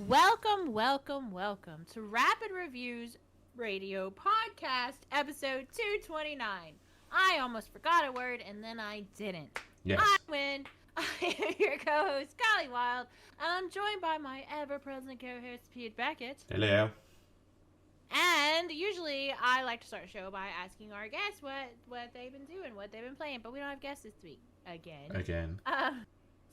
Welcome to Rapid Reviews Radio Podcast, episode 229. I almost forgot a word and then I didn't. Yes. I win. I am your co-host, Kiley, Wilde, and I'm joined by my ever-present co-host, Beckett. Hello. And usually I like to start a show by asking our guests what they've been doing, what they've been playing, but we don't have guests this week. Again.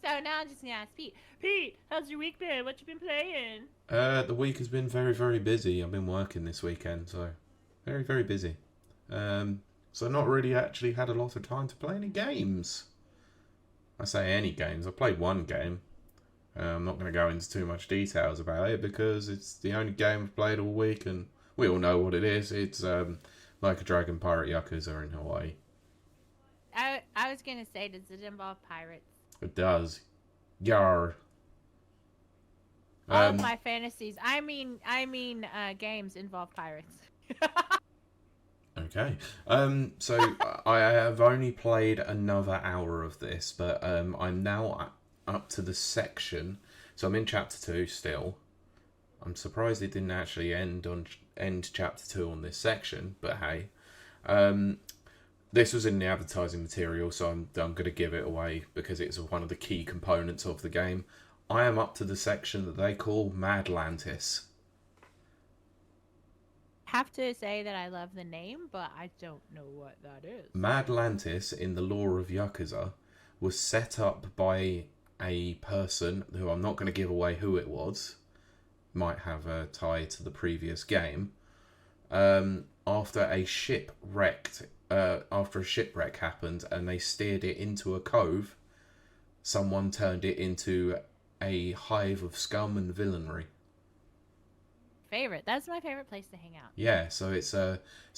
So now I'm just going to ask Pete. Pete, how's your week been? What you been playing? The week has been very, very busy. I've been working this weekend, so very, very busy. So not really actually had a lot of time to play any games. I say any games. I played one game. I'm not going to go into too much details about it because it's the only game I've played all week, and we all know what it is. It's like a Dragon Pirate Yakuza in Hawaii. I was going to say, does it involve pirates? It does. Yar. All of my fantasies. I mean, games involve pirates. Okay. So I have only played another hour of this, but I'm now up to the section. So I'm in chapter 2 still. I'm surprised it didn't actually end chapter 2 on this section, but hey. This was in the advertising material, so I'm going to give it away because it's one of the key components of the game. I am up to the section that they call Madlantis. Have to say that I love the name, but I don't know what that is. Madlantis, in the lore of Yakuza, was set up by a person who I'm not going to give away who it was. Might have a tie to the previous game. After a shipwreck happened and they steered it into a cove, someone turned it into a hive of scum and villainy. That's my favorite place to hang out. Yeah, so it's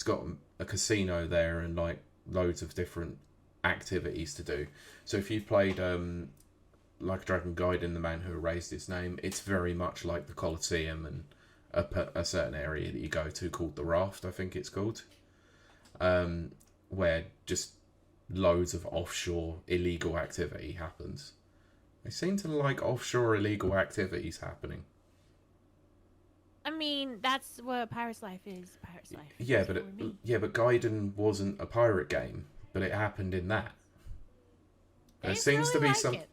got a casino there and like loads of different activities to do. So if you've played like Dragon Gaiden, the man who erased its name, it's very much like the Colosseum and a certain area that you go to called the Raft, I think it's called, where just loads of offshore illegal activity happens. They seem to like offshore illegal activities happening. I mean, that's what Pirate's Life is. Pirate's Life. Yeah, but Gaiden wasn't a pirate game, but it happened in that. It seems to be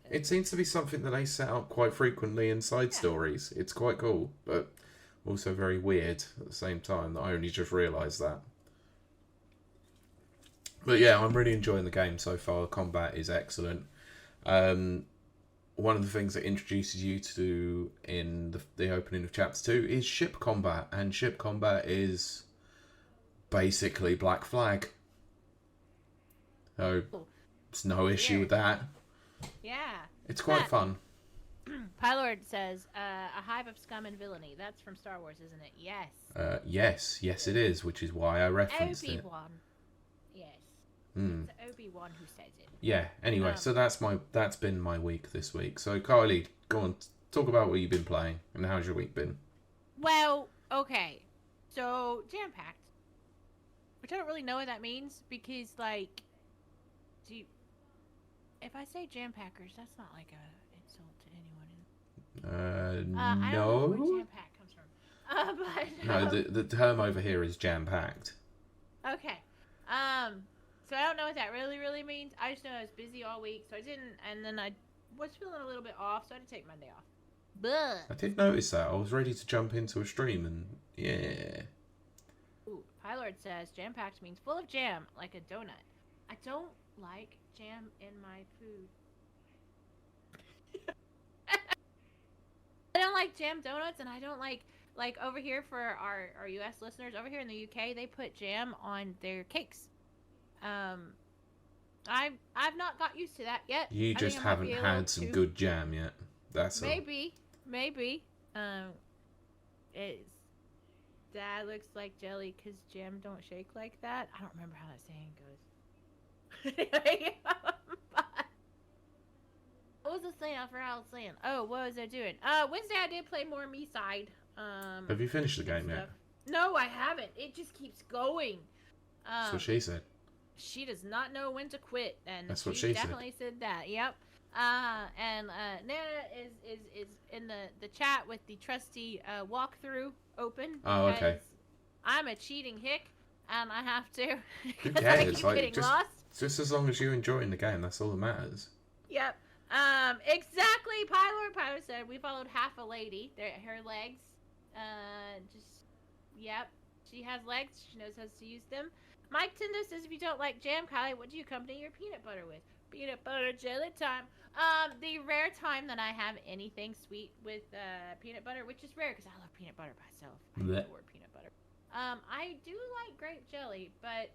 It seems to be something that they set up quite frequently in side stories. It's quite cool, but also very weird at the same time. That I only just realised that. But yeah, I'm really enjoying the game so far. The combat is excellent. One of the things that introduces you to in the opening of chapter 2 is ship combat, and ship combat is basically Black Flag. So it's no issue with that. Yeah. It's quite fun. Pylord says, a hive of scum and villainy. That's from Star Wars, isn't it? Yes. Yes it is, which is why I referenced Obi-Wan. Yes. Mm. It's Obi-Wan who says it. Yeah, anyway, so that's been my week this week. So Kylie, go on, talk about what you've been playing and how's your week been? Well, okay. So, jam-packed. Which I don't really know what that means because, like, if I say jam-packers, that's not like a insult to anyone. No. I don't know where jam-pack comes from. But, no, the term over here is jam-packed. Okay. So I don't know what that really means. I just know I was busy all week, so I didn't, and then I was feeling a little bit off, so I had to take Monday off. But I did notice that. I was ready to jump into a stream, and yeah. Ooh, Pylord says jam-packed means full of jam, like a donut. I don't like jam in my food. I don't like jam donuts, and I don't like over here for our U.S. listeners, over here in the UK, they put jam on their cakes. I've not got used to that yet. You just haven't had some good jam yet. That's maybe. It's Dad looks like jelly because jam don't shake like that. I don't remember how that saying goes. Anyway, what was I saying? I forgot what I was saying. Oh, what was I doing? Wednesday I did play more Miside. Have you finished the game yet? No, I haven't. It just keeps going. That's what she said. She does not know when to quit, and that's what she said. Definitely said that. Yep. And Nana is in the chat with the trusty walkthrough open. Oh, okay. I'm a cheating hick, and I have to. Who cares? I keep getting lost. Just as long as you're enjoying the game, that's all that matters. Yep. Exactly. Pilot said we followed half a lady. Her legs. Yep. She has legs. She knows how to use them. Mike Tindo says if you don't like jam, Kylie, what do you accompany your peanut butter with? Peanut butter jelly time. The rare time that I have anything sweet with peanut butter, which is rare because I love peanut butter myself. I adore peanut butter. I do like grape jelly, but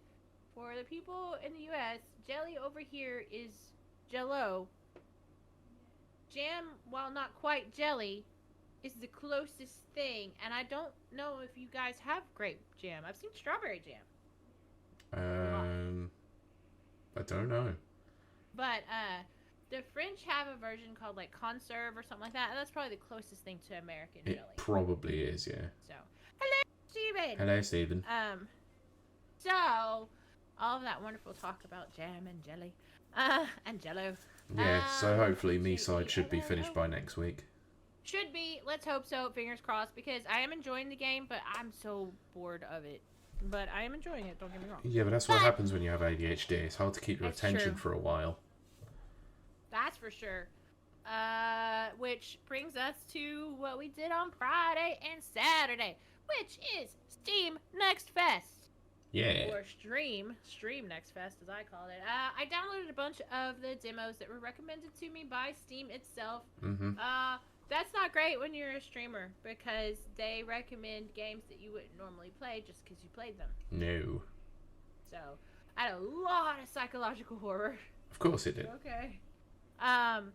for the people in the U.S., jelly over here is Jell-O. Jam, while not quite jelly, is the closest thing, and I don't know if you guys have grape jam. I've seen strawberry jam. I don't know. But the French have a version called like conserve or something like that, and that's probably the closest thing to American jelly. It probably is, yeah. So, hello, Steven. Hello, Steven. So all of that wonderful talk about jam and jelly, and Jell-O. Yeah. So hopefully, Miside should be finished by next week. Should be. Let's hope so. Fingers crossed, because I am enjoying the game, but I'm so bored of it. But I am enjoying it, don't get me wrong. Yeah, but that's what happens when you have ADHD. It's hard to keep your attention for a while. That's for sure. Which brings us to what we did on Friday and Saturday, which is Steam Next Fest. Yeah. Or Stream Next Fest, as I call it. I downloaded a bunch of the demos that were recommended to me by Steam itself. Mm-hmm. That's not great when you're a streamer, because they recommend games that you wouldn't normally play just because you played them. No. So, I had a lot of psychological horror. Of course it did. Okay. And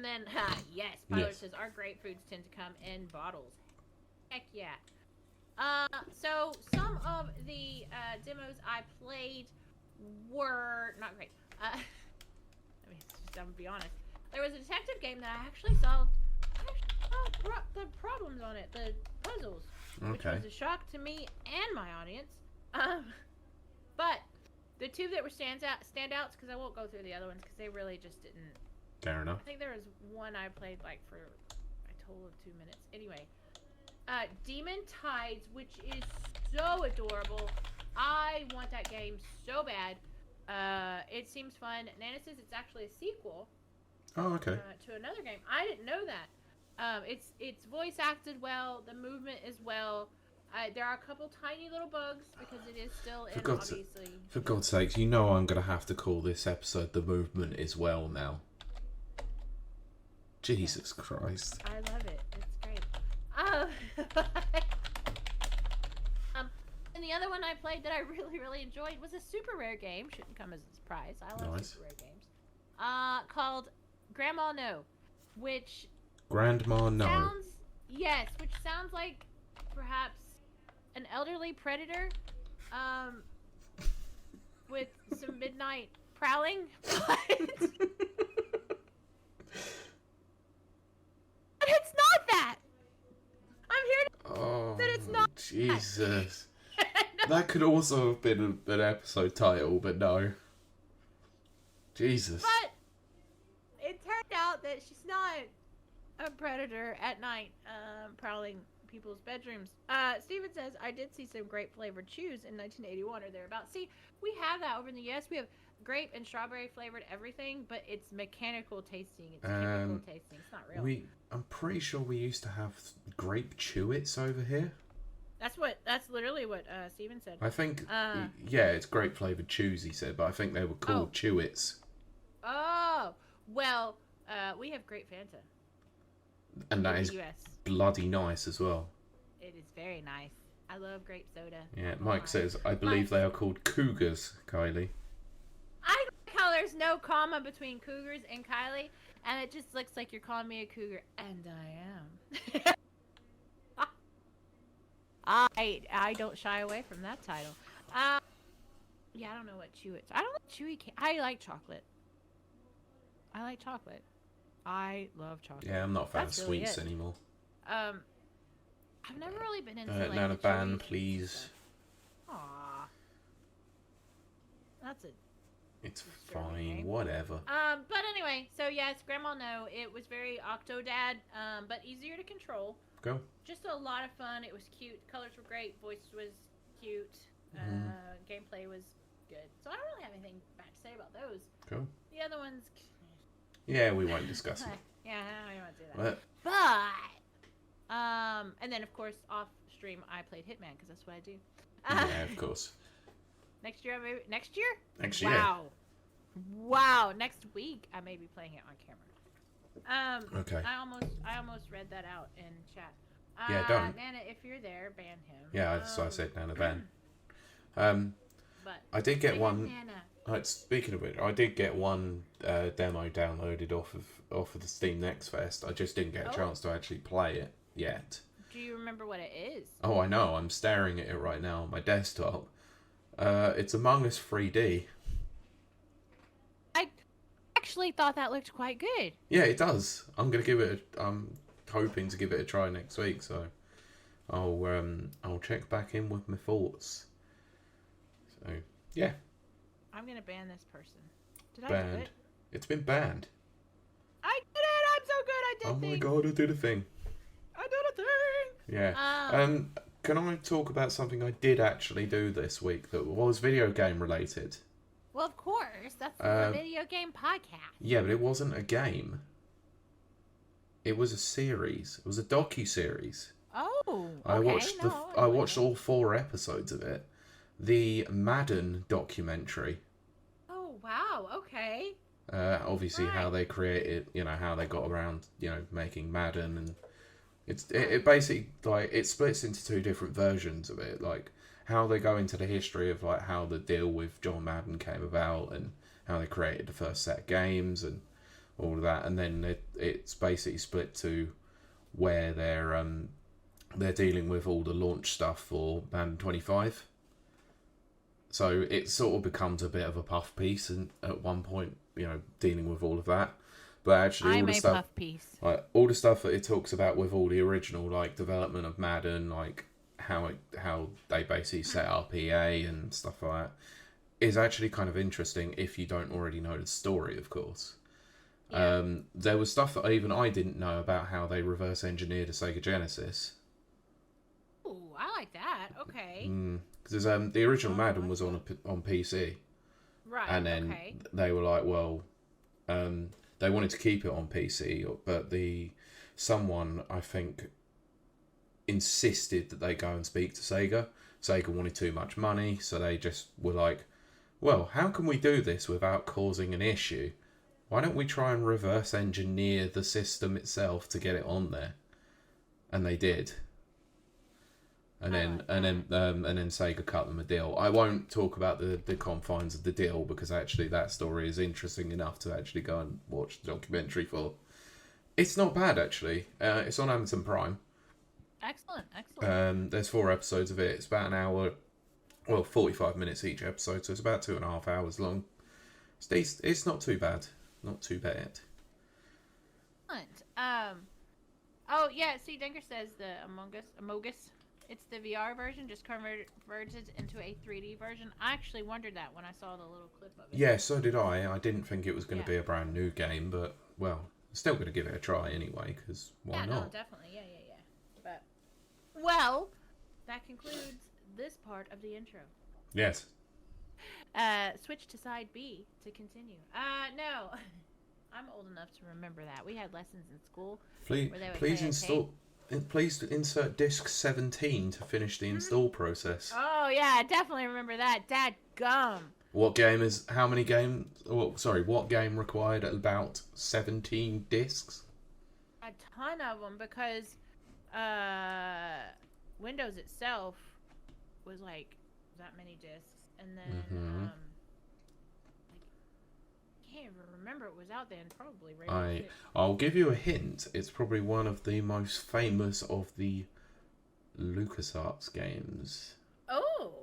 then, yes, Pilot says our great foods tend to come in bottles. Heck yeah. So some of the demos I played were not great. I'm gonna be honest. There was a detective game that I actually solved the problems on it, the puzzles, which was a shock to me and my audience. But the two that were standouts, because I won't go through the other ones because they really just didn't. Fair enough. I think there was one I played like for a total of 2 minutes. Anyway, Demon Tides, which is so adorable. I want that game so bad. It seems fun. Nana says it's actually a sequel. Oh, okay. To another game. I didn't know that. It's voice acted well. The movement is well. There are a couple tiny little bugs because it is still in, obviously. For God's sakes, you know I'm going to have to call this episode "The Movement is Well" now. Jesus Christ. I love it. It's great. And the other one I played that I really, really enjoyed was a super rare game. Shouldn't come as a surprise. I love super rare games. Called Grandma No, which Grandma No. Which sounds like perhaps an elderly predator, with some midnight prowling. But it's not that. I'm here to that it's not. Jesus. That could also have been an episode title, but no. Jesus. But it turned out that she's not a predator at night, prowling people's bedrooms. Steven says, I did see some grape flavored chews in 1981 or thereabouts. See, we have that over in the US. We have grape and strawberry flavored everything, but it's mechanical tasting. It's chemical tasting. It's not real. I'm pretty sure we used to have grape chewits over here. That's literally what Steven said. I think, it's grape flavored chews, he said, but I think they were called chewits. Oh, well, we have grape Fanta. And that is bloody nice as well. It is very nice. I love grape soda. Yeah, Mike says, I believe they are called cougars, Kylie. I like how there's no comma between cougars and Kylie, and it just looks like you're calling me a cougar, and I am. I don't shy away from that title. Yeah, I don't know what chewits. I don't like chewy candy. I like chocolate. I love chocolate. Yeah, I'm not a fan of sweets anymore. I've never really been into like not a ban, please. Aww. That's a It's fine, whatever. But anyway, so yes, Grandma No, it was very Octodad, but easier to control. Cool. Just a lot of fun. It was cute. Colors were great. Voice was cute. Gameplay was good. So I don't really have anything bad to say about those. Cool. The other ones... Yeah, we won't discuss it. Yeah, I don't want to do that. But, and then of course off stream I played Hitman because that's what I do. Yeah, of course. Next year, maybe. Next year? Next year. Wow. Next week I may be playing it on camera. Okay. I almost read that out in chat. Yeah, don't. Nana, if you're there, ban him. Yeah, that's what I said, Nana, ban. But I did get one. Nana. Speaking of which, I did get one demo downloaded off of the Steam Next Fest. I just didn't get a chance to actually play it yet. Do you remember what it is? Oh, I know. I'm staring at it right now on my desktop. It's Among Us 3D. I actually thought that looked quite good. Yeah, it does. I'm hoping to give it a try next week, so I'll check back in with my thoughts. So yeah. I'm gonna ban this person. Did Banned. I do it? It's been banned. I did it! I'm so good. I did Oh things. my god, I did a thing. I did a thing. Yeah. Can I talk about something I did actually do this week that was video game related? Well, of course. That's the video game podcast. Yeah, but it wasn't a game. It was a series. It was a docu-series. Oh, okay. I watched all 4 episodes of it. The Madden documentary. Oh, wow. Okay. Obviously how they created, how they got around, making Madden, and it basically, like, it splits into 2 different versions of it, like how they go into the history of like how the deal with John Madden came about and how they created the first set of games and all of that, and then it's basically split to where they're dealing with all the launch stuff for Madden 25. So it sort of becomes a bit of a puff piece, and at one point, dealing with all of that. But actually, puff piece. Like all the stuff that it talks about with all the original like development of Madden, like how they basically set up EA and stuff like that, is actually kind of interesting if you don't already know the story, of course. Yeah. There was stuff that even I didn't know about how they reverse engineered a Sega Genesis. Ooh, I like that. Okay. Because the original Madden was on PC, right? And then they were like, well, they wanted to keep it on PC, but someone I think insisted that they go and speak to Sega. Sega wanted too much money, so they just were like, well, how can we do this without causing an issue? Why don't we try and reverse engineer the system itself to get it on there? And they did. And then Sega cut them a deal. I won't talk about the confines of the deal because actually that story is interesting enough to actually go and watch the documentary for. It's not bad actually. It's on Amazon Prime. Excellent. There's 4 episodes of it. It's about an hour, 45 minutes each episode, so it's about 2.5 hours long. It's not too bad. Not too bad. Oh yeah. See, Denker says the Among Us. It's the VR version, just converted into a 3D version. I actually wondered that when I saw the little clip of it. Yeah, so did I. I didn't think it was going to be a brand new game, but well, still going to give it a try anyway, because why not? No, definitely. Yeah. But, well, that concludes this part of the intro. Yes. Switch to side B to continue. No. I'm old enough to remember that. We had lessons in school. Please insert disc 17 to finish the install process. Oh, yeah, I definitely remember that. Dadgum. What game required about 17 discs? A ton of them, because Windows itself was like that many discs, and then I can't even remember it was out then. Probably Rainbow Six. I'll give you a hint. It's probably one of the most famous of the LucasArts games. Oh,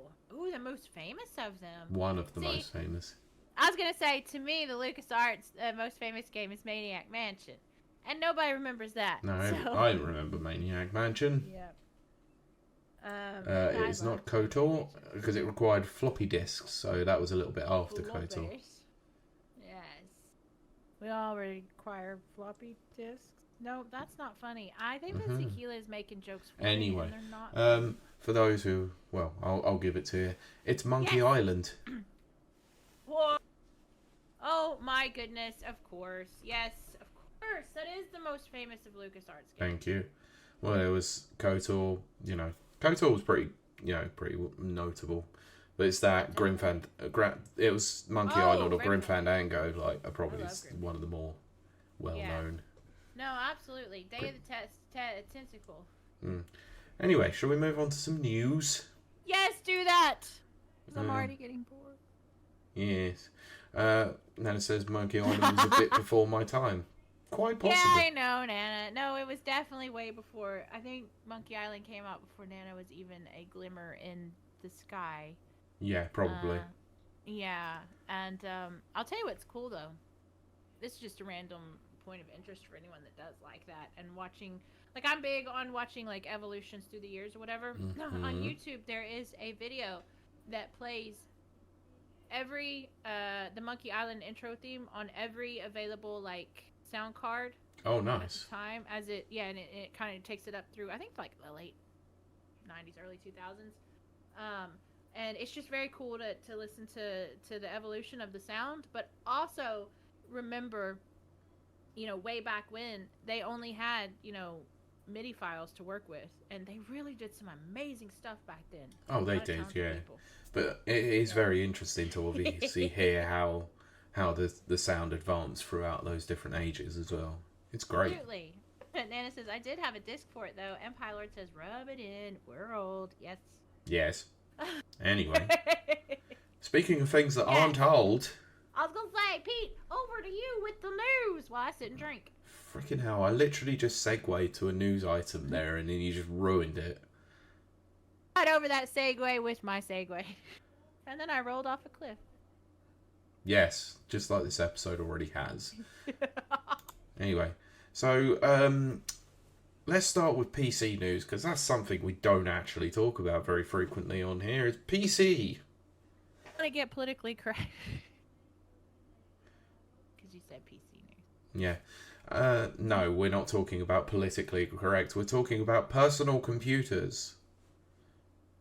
the most famous of them. One of the most famous. I was gonna say, to me, the LucasArts most famous game is Maniac Mansion, and nobody remembers that. No, so. I remember Maniac Mansion. Yep. It's not KOTOR because it required floppy disks, so that was a little bit after KOTOR. We all require floppy disks. No, that's not funny. I think that Tequila is making jokes for Anyway, me, and they're not. for those who, well, I'll give it to you. It's Monkey Island. Whoa. Oh my goodness! Of course, yes, of course. That is the most famous of LucasArts games. Thank you. Well, it was KOTOR. KOTOR was pretty notable. But it's that it was Monkey Island or Grim Fandango. Like, probably is one of the more well-known. No, absolutely. Day of the Tentacle. Anyway, shall we move on to some news? Yes, do that. Because I'm already getting bored. Yes. Nana says Monkey Island was a bit before my time. Quite possibly. Yeah, I know, Nana. No, it was definitely way before. I think Monkey Island came out before Nana was even a glimmer in the sky. Yeah, probably. Yeah, and I'll tell you what's cool, though. This is just a random point of interest for anyone that does like that. And watching, like, I'm big on watching, like, evolutions through the years or whatever. On YouTube, there is a video that plays the Monkey Island intro theme on every available, like, sound card. Oh, nice. At the time, and it kind of takes it up through, I think, like, the late 90s, early 2000s. And it's just very cool to listen to the evolution of the sound, but also remember, way back when they only had, MIDI files to work with, and they really did some amazing stuff back then. Oh, they did, yeah. But it is very interesting to obviously hear how the sound advanced throughout those different ages as well. It's great. Absolutely. Nana says, I did have a disc for it, though. Empire Lord says, rub it in. We're old. Yes. Yes. Anyway. Speaking of things that aren't old. I was going to say, Pete, over to you with the news while I sit and drink. Freaking hell, I literally just segued to a news item there, and then you just ruined it. Right over that segue with my segue. And then I rolled off a cliff. Yes, just like this episode already has. Anyway, so let's start with PC news, because that's something we don't actually talk about very frequently on here. It's PC. I'm going to get politically correct. Because you said PC news. Yeah. No, we're not talking about politically correct. We're talking about personal computers.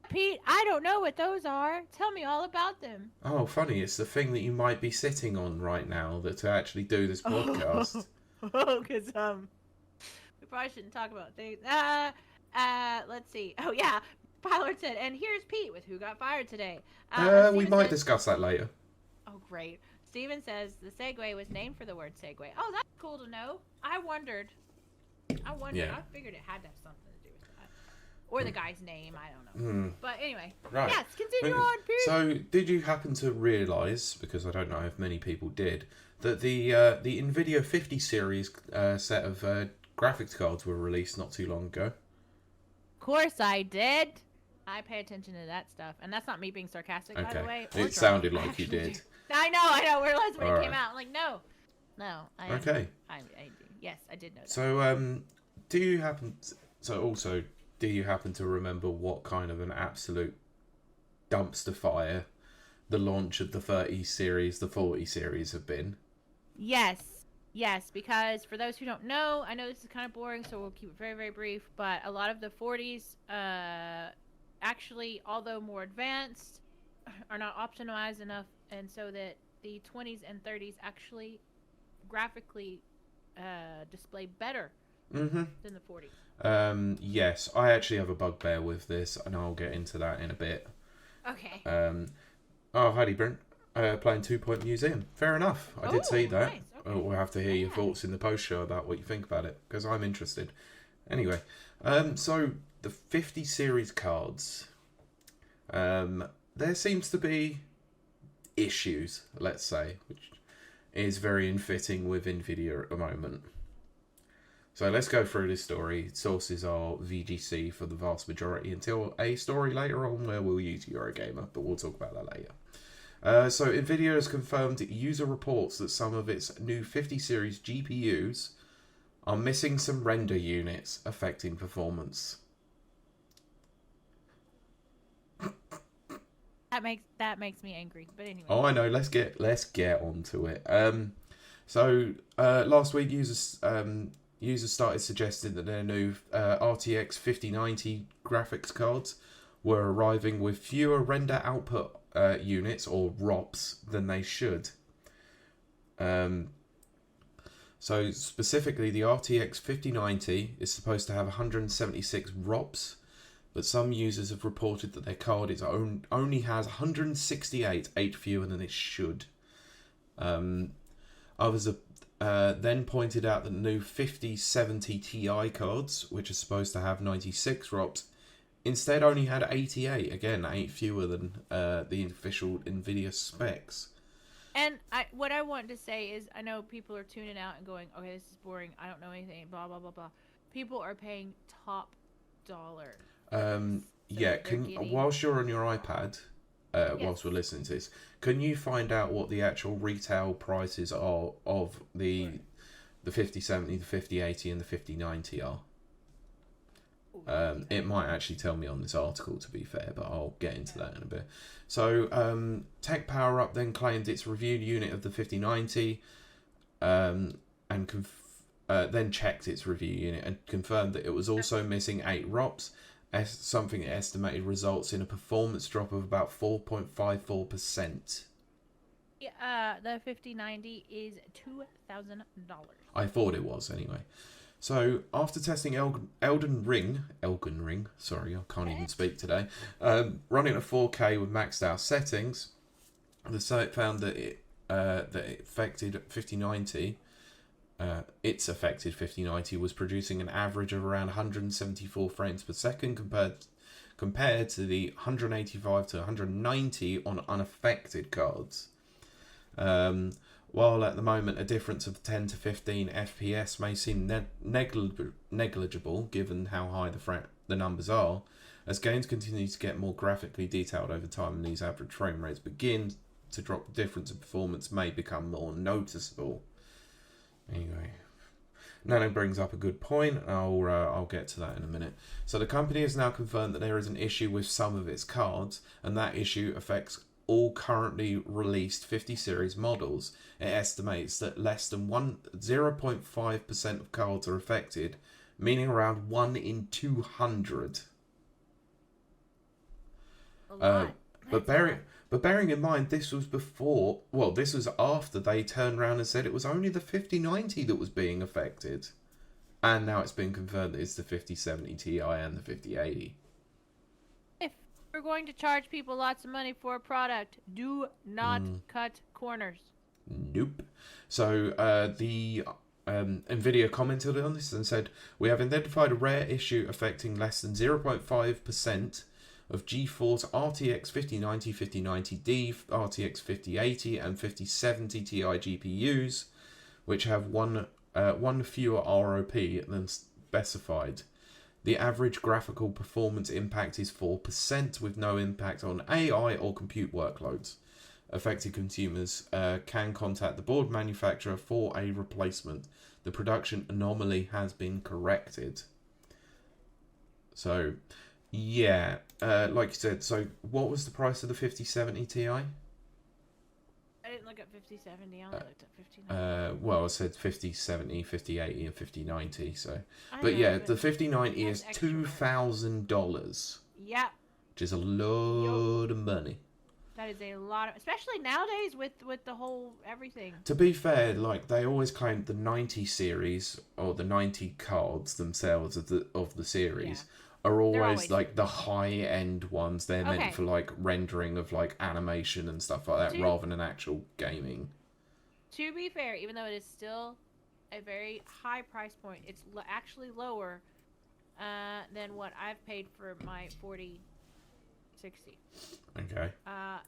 Pete, I don't know what those are. Tell me all about them. Oh, funny. It's the thing that you might be sitting on right now to actually do this podcast. Oh, because, we probably shouldn't talk about things. Let's see. Oh, yeah. Pilot said, and here's Pete with Who Got Fired Today. We might discuss that later. Oh, great. Steven says the Segway was named for the word Segway. Oh, that's cool to know. I wondered. Yeah. I figured it had to have something to do with that. Or the guy's name. I don't know. But anyway. Right. Yes, continue on, Pete. So, did you happen to realise, because I don't know if many people did, that the NVIDIA 50 series set of graphics cards were released not too long ago? Of course I did. I pay attention to that stuff. And that's not me being sarcastic, by the way. It sounded like you did. I know. Realized when it came out. I'm like, no. I do. Yes, I did know that. So, do you happen to remember what kind of an absolute dumpster fire the launch of the 30 series, the 40 series have been? Yes, because for those who don't know, I know this is kind of boring, so we'll keep it very, very brief, but a lot of the 40s, actually, although more advanced, are not optimized enough, and so that the 20s and 30s actually graphically display better than the 40s. Yes, I actually have a bugbear with this, and I'll get into that in a bit. Okay. Heidi Brent, playing 2 Point Museum. Fair enough. I did see that. Nice. Okay. We'll have to hear your thoughts in the post-show about what you think about it, because I'm interested. Anyway, so the 50 series cards, there seems to be issues, let's say, which is very unfitting with NVIDIA at the moment. So let's go through this story. Sources are VGC for the vast majority, until a story later on where we'll use Eurogamer, but we'll talk about that later. So NVIDIA has confirmed user reports that some of its new 50 series GPUs are missing some render units, affecting performance. That makes me angry, but anyway. Oh, I know. Let's get onto it. So last week, users started suggesting that their new RTX 5090 graphics cards were arriving with fewer render output units, or ROPs, than they should. So specifically, the RTX 5090 is supposed to have 176 ROPs, but some users have reported that their card only has 168, 8 fewer than it should. Others have then pointed out that the new 5070 Ti cards, which are supposed to have 96 ROPs, instead only had 88, again 8 fewer than the official Nvidia specs. And what I want to say is, I know people are tuning out and going, okay, this is boring, I don't know anything, blah, blah, blah, blah. People are paying top dollar. Yeah, whilst you're on your iPad, yes. whilst we're listening to this, can you find out what the actual retail prices are of the 5070, the 5080 and the 5090 are? It might actually tell me on this article, to be fair, but I'll get into that in a bit. So, Tech Power Up then claimed its reviewed unit of the 5090, and then checked its review unit and confirmed that it was also missing 8 ROPs, something it estimated results in a performance drop of about 4.54%. Yeah, the 5090 is $2,000. I thought it was, anyway. So, after testing Elden Ring, sorry, I can't even speak today, running at 4K with maxed out settings, the site found that it affected 5090. Its affected 5090 was producing an average of around 174 frames per second compared to the 185 to 190 on unaffected cards. While at the moment a difference of 10 to 15 FPS may seem negligible given how high the numbers are, as games continue to get more graphically detailed over time and these average frame rates begin to drop, the difference in performance may become more noticeable. Anyway, Nano brings up a good point. I'll get to that in a minute. So the company has now confirmed that there is an issue with some of its cards, and that issue affects all currently released 50 series models. It estimates that less than 0.5% of cards are affected, meaning around 1 in 200. A lot. But bearing in mind, this was after they turned around and said it was only the 5090 that was being affected. And now it's been confirmed that it's the 5070 Ti and the 5080. If we're going to charge people lots of money for a product, do not cut corners. Nope. So the Nvidia commented on this and said, "We have identified a rare issue affecting less than 0.5% of GeForce RTX 5090, 5090D, RTX 5080 and 5070 Ti GPUs, which have one fewer ROP than specified. The average graphical performance impact is 4%, with no impact on AI or compute workloads. Affected consumers can contact the board manufacturer for a replacement. The production anomaly has been corrected." So, yeah, like you said, so what was the price of the 5070 Ti? I didn't look at 5070, I only looked at 5090. Well, I said 5070, 5080 and 5090, so... But yeah, the 5090 is $2,000. Yep. Which is a lot of money. That is a lot of... Especially nowadays with the whole everything. To be fair, like, they always claim the 90 series, or the 90 cards themselves of the series... Yeah. Are always like the high-end ones. They're meant for like rendering of like animation and stuff like that, rather than actual gaming. To be fair, even though it is still a very high price point, it's actually lower than what I've paid for my 4060. Okay.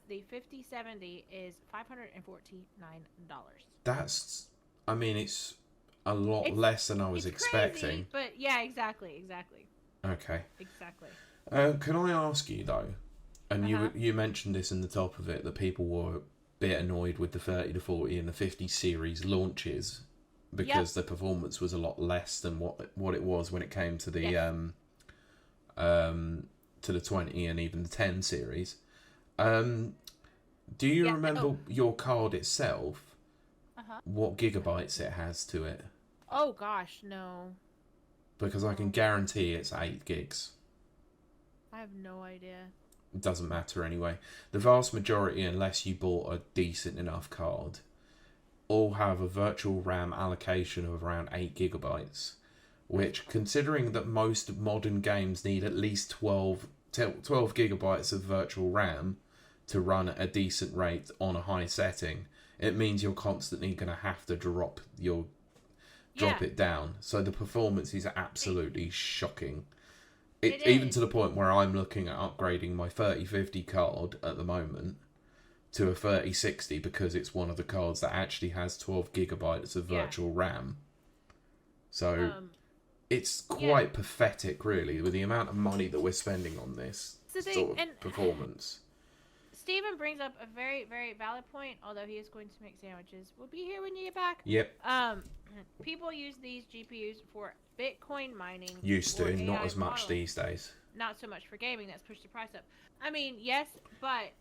The 5070 is $549. That's, I mean, it's a lot less than I was expecting. Crazy, but yeah, exactly. Okay. Exactly. Can I ask you though, and you mentioned this in the top of it, that people were a bit annoyed with the 30 to 40 and the 50 series launches because the performance was a lot less than what it was when it came to the to the 20 and even the 10 series. Do you remember your card itself? what gigabytes it has to it. Oh gosh, no. Because I can guarantee it's 8 gigs. I have no idea. It doesn't matter anyway. The vast majority, unless you bought a decent enough card, all have a virtual RAM allocation of around 8 gigabytes. Which, considering that most modern games need at least 12 gigabytes of virtual RAM to run at a decent rate on a high setting, it means you're constantly going to have to drop it down. So the performance is absolutely shocking. Even to the point where I'm looking at upgrading my 3050 card at the moment to a 3060 because it's one of the cards that actually has 12 gigabytes of virtual RAM. So it's quite pathetic, really, with the amount of money that we're spending on this sort of performance. Steven brings up a very, very valid point, although he is going to make sandwiches. We'll be here when you get back. Yep. People use these GPUs for Bitcoin mining. Used to, not as much these days. Not so much for gaming. That's pushed the price up. I mean, yes, but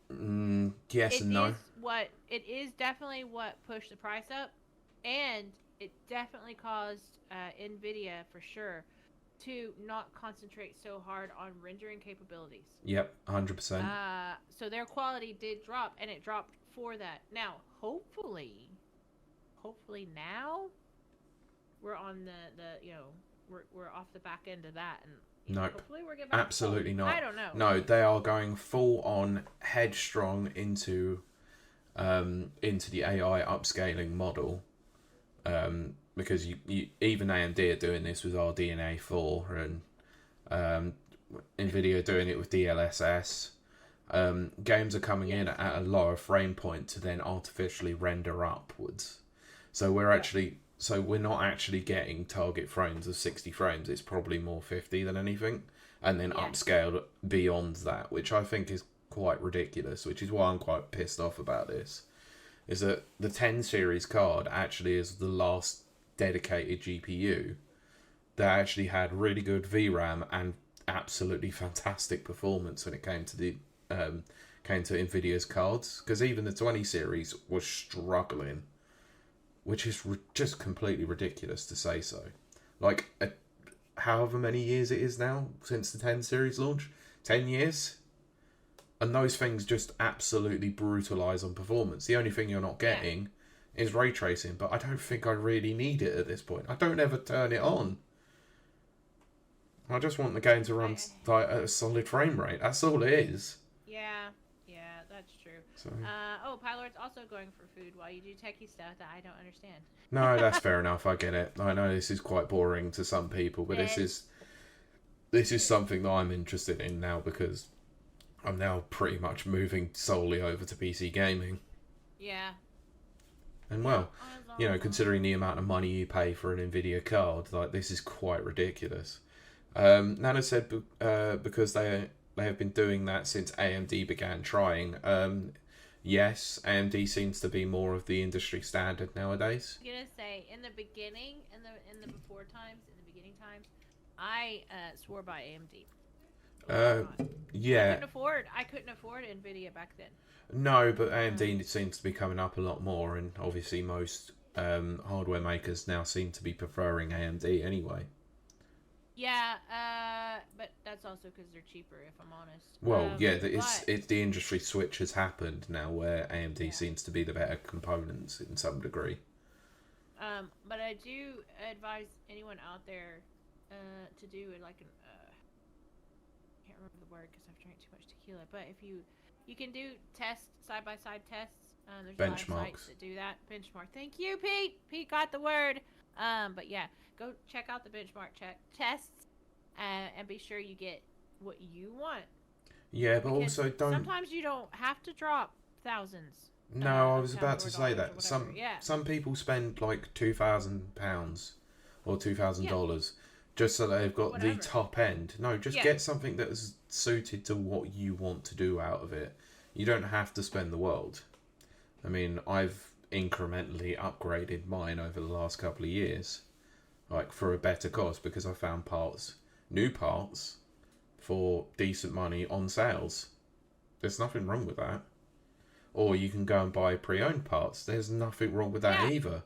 yes and no. It is definitely what pushed the price up, and it definitely caused NVIDIA for sure to not concentrate so hard on rendering capabilities. Yep, 100%. So their quality did drop, and it dropped for that. Now, hopefully now we're on we're off the back end of that, and nope. Hopefully we're getting back absolutely not. I don't know. No, they are going full on headstrong into the AI upscaling model. Because you even AMD are doing this with RDNA 4 and NVIDIA doing it with DLSS. Games are coming in at a lower frame point to then artificially render upwards. So we're not actually getting target frames of 60 frames. It's probably more 50 than anything, and then upscaled beyond that, which I think is quite ridiculous. Which is why I'm quite pissed off about this. Is that the 10 series card actually is the last dedicated GPU that actually had really good VRAM and absolutely fantastic performance when it came to NVIDIA's cards, because even the 20 series was struggling, which is just completely ridiculous to say so. Like, however many years it is now since the 10 series launch, 10 years, and those things just absolutely brutalise on performance. The only thing you're not getting is ray tracing, but I don't think I really need it at this point. I don't ever turn it on. I just want the game to run at a solid frame rate. That's all it is. Yeah, that's true. So. Pylor's also going for food while you do techie stuff that I don't understand. No, that's fair enough. I get it. I know this is quite boring to some people, but this is something that I'm interested in now because I'm now pretty much moving solely over to PC gaming. Yeah. And considering the amount of money you pay for an NVIDIA card, like, this is quite ridiculous. Nana said because they have been doing that since AMD began trying. Yes, AMD seems to be more of the industry standard nowadays. I'm gonna say in the beginning, in the beginning times, I swore by AMD. Yeah. I couldn't afford NVIDIA back then. No, but AMD seems to be coming up a lot more, and obviously most hardware makers now seem to be preferring AMD anyway. Yeah, but that's also because they're cheaper, if I'm honest. Well, it's the industry switch has happened now, where AMD seems to be the better components in some degree. But I do advise anyone out there to do like an I can't remember the word because I've drank too much tequila. But if you can do side-by-side tests. There's benchmarks. A lot of sites that do that. Benchmark. Thank you, Pete. Pete got the word. But yeah, go check out the benchmark tests and be sure you get what you want. Yeah, but because also don't. Sometimes you don't have to drop thousands. No, I was about to say that some people spend like £2,000 or $2,000 just so they've got the top end. No, just get something that is suited to what you want to do out of it. You don't have to spend the world. I mean, I've incrementally upgraded mine over the last couple of years, like for a better cost, because I found new parts for decent money on sales. There's nothing wrong with that. or you can go and buy pre-owned parts. There's nothing wrong with that either.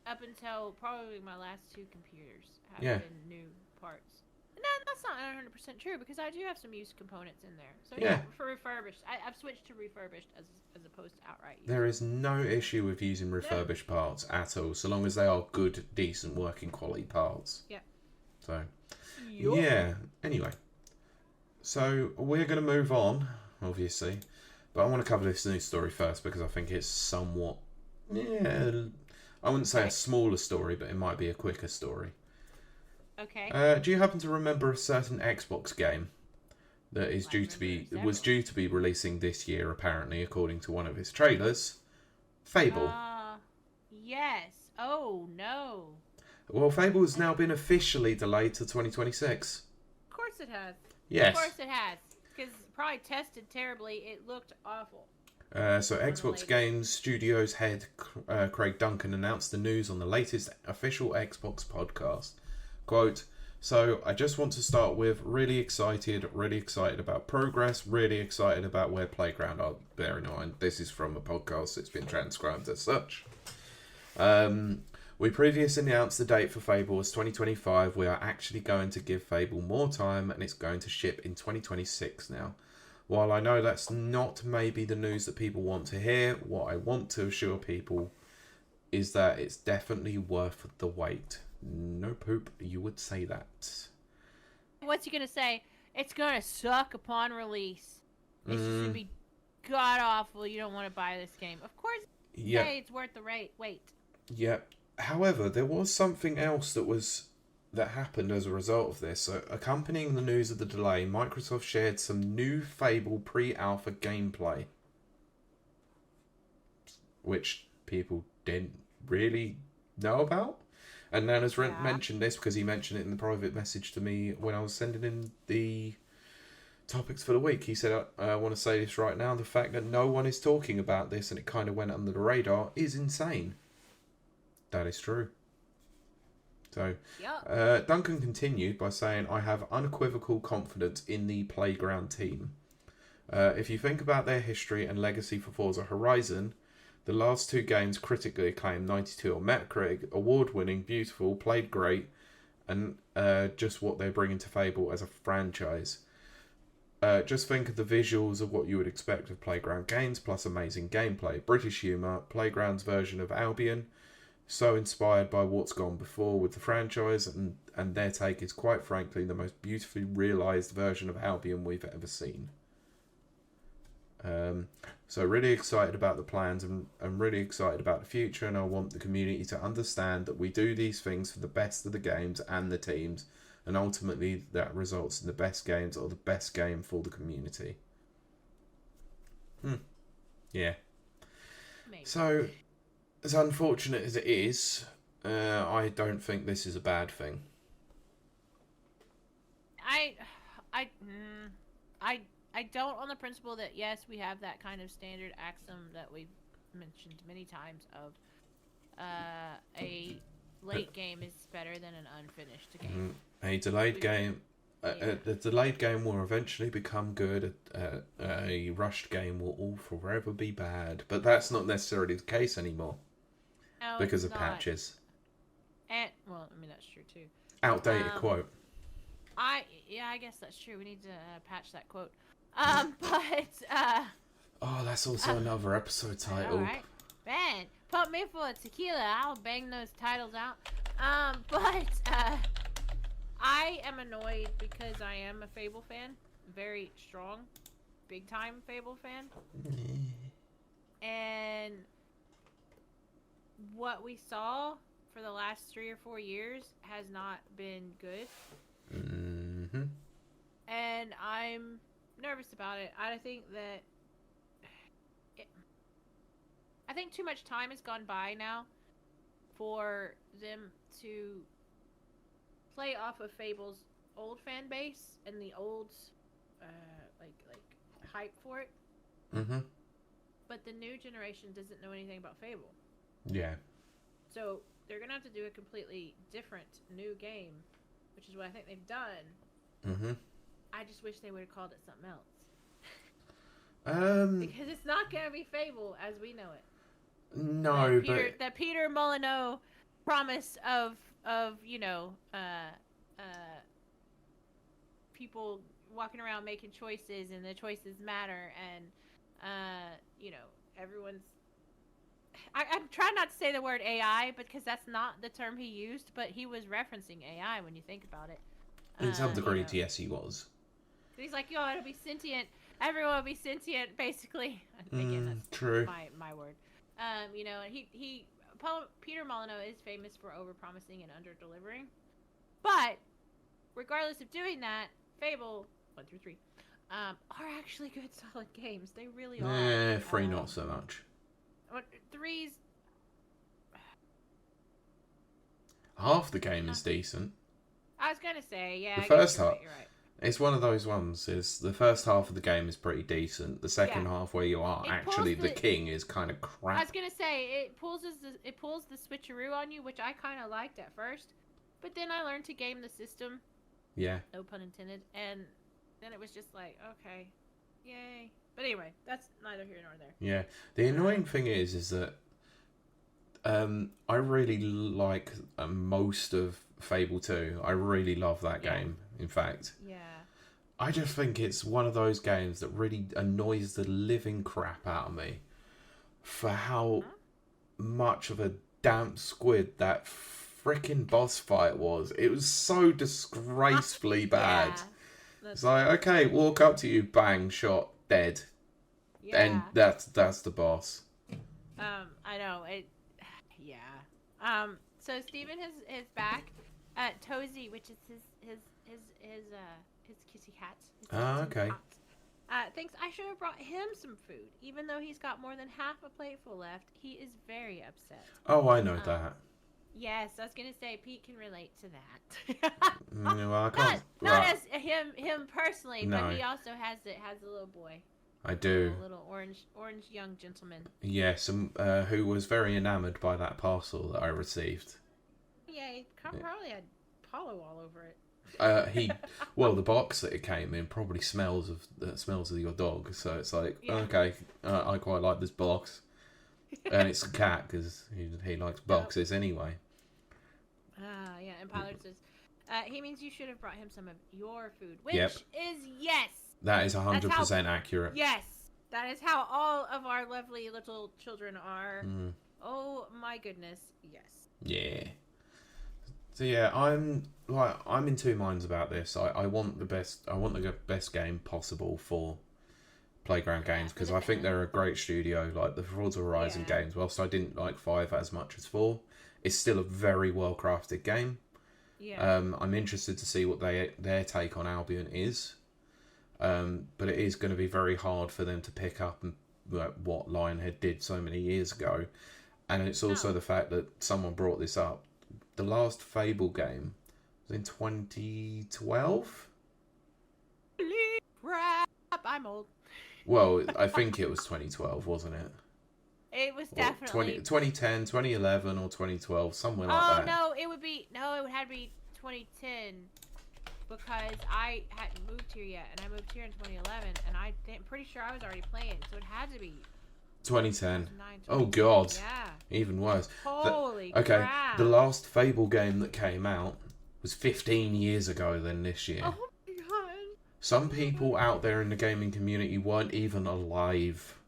Up until probably my last 2 computers have been new parts. No, that's not 100% true because I do have some used components in there. So for refurbished, I've switched to refurbished as opposed to outright used. There is no issue with using refurbished parts at all, so long as they are good, decent, working quality parts. Yeah. So, yeah. Anyway, so we're going to move on, obviously, but I want to cover this news story first because I think it's somewhat, I wouldn't say a smaller story, but it might be a quicker story. Okay. Do you happen to remember a certain Xbox game that is was due to be releasing this year, apparently, according to one of its trailers? Fable. Yes. Oh, no. Well, Fable has now been officially delayed to 2026. Of course it has. Yes. Of course it has. Because probably tested terribly. It looked awful. So Xbox Games Studios head Craig Duncan announced the news on the latest official Xbox podcast. Quote, "So I just want to start with really excited about progress, really excited about where Playground are." Bear in mind, this is from a podcast that's been transcribed as such. We previously announced the date for Fable as 2025. We are actually going to give Fable more time and it's going to ship in 2026 now. While I know that's not maybe the news that people want to hear, what I want to assure people is that it's definitely worth the wait. No poop, you would say that. What's he going to say? It's going to suck upon release. It's just going to be god-awful. You don't want to buy this game. Of course, say it's worth the wait. Yeah. However, there was something else that happened as a result of this. So, accompanying the news of the delay, Microsoft shared some new Fable pre-alpha gameplay, which people didn't really know about. And Nana's mentioned this because he mentioned it in the private message to me when I was sending him the topics for the week. He said, I want to say this right now. The fact that no one is talking about this and it kind of went under the radar is insane. That is true. So, Duncan continued by saying, "I have unequivocal confidence in the Playground team. If you think about their history and legacy for Forza Horizon, the last 2 games critically acclaimed, 92 on Metacritic, award-winning, beautiful, played great, and just what they're bringing to Fable as a franchise. Just think of the visuals of what you would expect of Playground games, plus amazing gameplay, British humour, Playground's version of Albion, so inspired by what's gone before with the franchise, and their take is quite frankly the most beautifully realised version of Albion we've ever seen. So really excited about the plans and really excited about the future, and I want the community to understand that we do these things for the best of the games and the teams, and ultimately that results in the best games or the best game for the community." Yeah. Maybe. So, as unfortunate as it is, I don't think this is a bad thing. I don't, on the principle that, yes, we have that kind of standard axiom that we've mentioned many times of a late game is better than an unfinished game. A delayed game... A delayed game will eventually become good. A rushed game will all forever be bad. But that's not necessarily the case anymore. No, because of patches. Well, I mean, that's true, too. Outdated quote. I guess that's true. We need to patch that quote. But oh, that's also another episode title. All right. Man, pump me for a tequila. I'll bang those titles out. But I am annoyed because I am a Fable fan. Very strong, big time Fable fan. And what we saw for the last 3 or 4 years has not been good. And I'm nervous about it. I think that I think too much time has gone by now for them to play off of Fable's old fan base and the old like hype for it. But the new generation doesn't know anything about Fable. Yeah. So they're gonna have to do a completely different new game, which is what I think they've done. I just wish they would have called it something else. Because it's not gonna be Fable as we know it. No, that Peter Molyneux promise of people walking around making choices and the choices matter, and everyone's. I'm trying not to say the word AI because that's not the term he used, but he was referencing AI when you think about it. In some degree, yes, he was. He's like, it'll be sentient. Everyone will be sentient, basically. Again, that's true. My word. Peter Molyneux is famous for overpromising and under-delivering. But regardless of doing that, Fable 1 through 3 are actually good, solid games. They really are. 3 not so much. 3's half the game is decent. I was gonna say, yeah. The first half, you're right. It's one of those ones. Is the first half of the game is pretty decent. The second half, where you are actually the king, is kind of crap. I was gonna say it pulls the switcheroo on you, which I kind of liked at first, but then I learned to game the system. Yeah. No pun intended. And then it was just like, okay, yay. But anyway, that's neither here nor there. Yeah. The annoying thing is that I really like most of Fable 2. I really love that game, in fact. Yeah. I just think it's one of those games that really annoys the living crap out of me for how much of a damp squid that freaking boss fight was. It was so disgracefully bad. It's like, okay, walk up to you, bang, shot, dead. Yeah. And that's the boss. I know it. Yeah. So Steven is back at Tozy, which is his kissy cat. Okay. Thinks I should have brought him some food, even though he's got more than half a plateful left. He is very upset. Oh, I know that. Yes, I was gonna say Pete can relate to that. Well, I can't. Not as him personally, but he also has a little boy. I do. A little orange young gentleman. Yes, who was very enamoured by that parcel that I received. Yeah, he probably had Apollo all over it. The box that it came in probably smells of your dog. So it's like, okay, I quite like this box, and it's a cat because he likes boxes anyway. Yeah, and Pollard says, he means you should have brought him some of your food, which is yes. That is 100% accurate. Yes, that is how all of our lovely little children are. Oh my goodness, yes. Yeah. So yeah, I'm in two minds about this. I want the best game possible for Playground Games because I think they're a great studio. Like the Forza Horizon games, whilst I didn't like 5 as much as 4, it's still a very well crafted game. Yeah. I'm interested to see what their take on Albion is. But it is going to be very hard for them to pick up what Lionhead did so many years ago. And it's also the fact that someone brought this up. The last Fable game was in 2012? Crap, I'm old. Well, I think it was 2012, wasn't it? It was definitely 2010, 2011, or 2012, somewhere like that. Oh, no, it would have to be 2010. Because I hadn't moved here yet, and I moved here in 2011, and I'm pretty sure I was already playing, so it had to be 2010. Oh god, yeah, even worse. Holy crap! The last Fable game that came out was 15 years ago. Then this year. Oh my god! Some people out there in the gaming community weren't even alive.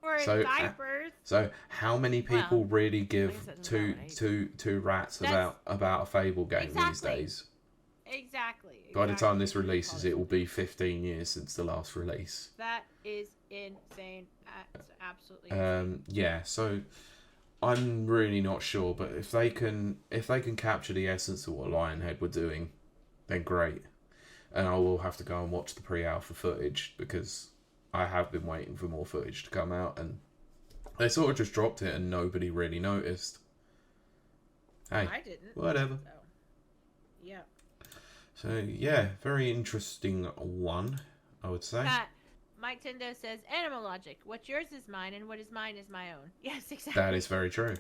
Or diapers. So how many people really give two rats about a Fable game these days? Exactly. By the time this releases, it will be 15 years since the last release. That is insane. That's absolutely insane. Yeah, so I'm really not sure, but if they can capture the essence of what Lionhead were doing, then great. And I will have to go and watch the pre-alpha footage because I have been waiting for more footage to come out, and they sort of just dropped it and nobody really noticed. Hey, I didn't. Whatever. So, yeah. So, yeah, very interesting one, I would say. Mike Tendo says, animal logic. What's yours is mine, and what is mine is my own. Yes, exactly. That is very true.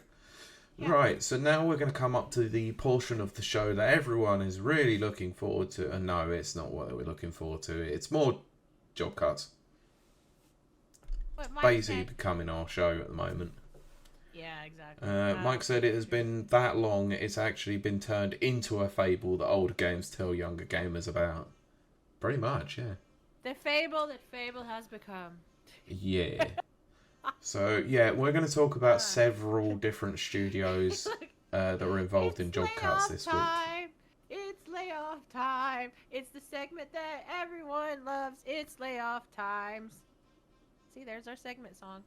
Yeah. Right, so now we're going to come up to the portion of the show that everyone is really looking forward to. And no, it's not what we're looking forward to. It's more job cuts. basically becoming our show at the moment. Yeah, exactly. Mike said it has been that long, it's actually been turned into a fable that older games tell younger gamers about. Pretty much, yeah. The fable that fable has become. Yeah. So, yeah, we're going to talk about several different studios that were involved in job cuts this week. It's layoff time. It's the segment that everyone loves. It's layoff times. See, there's our segment song.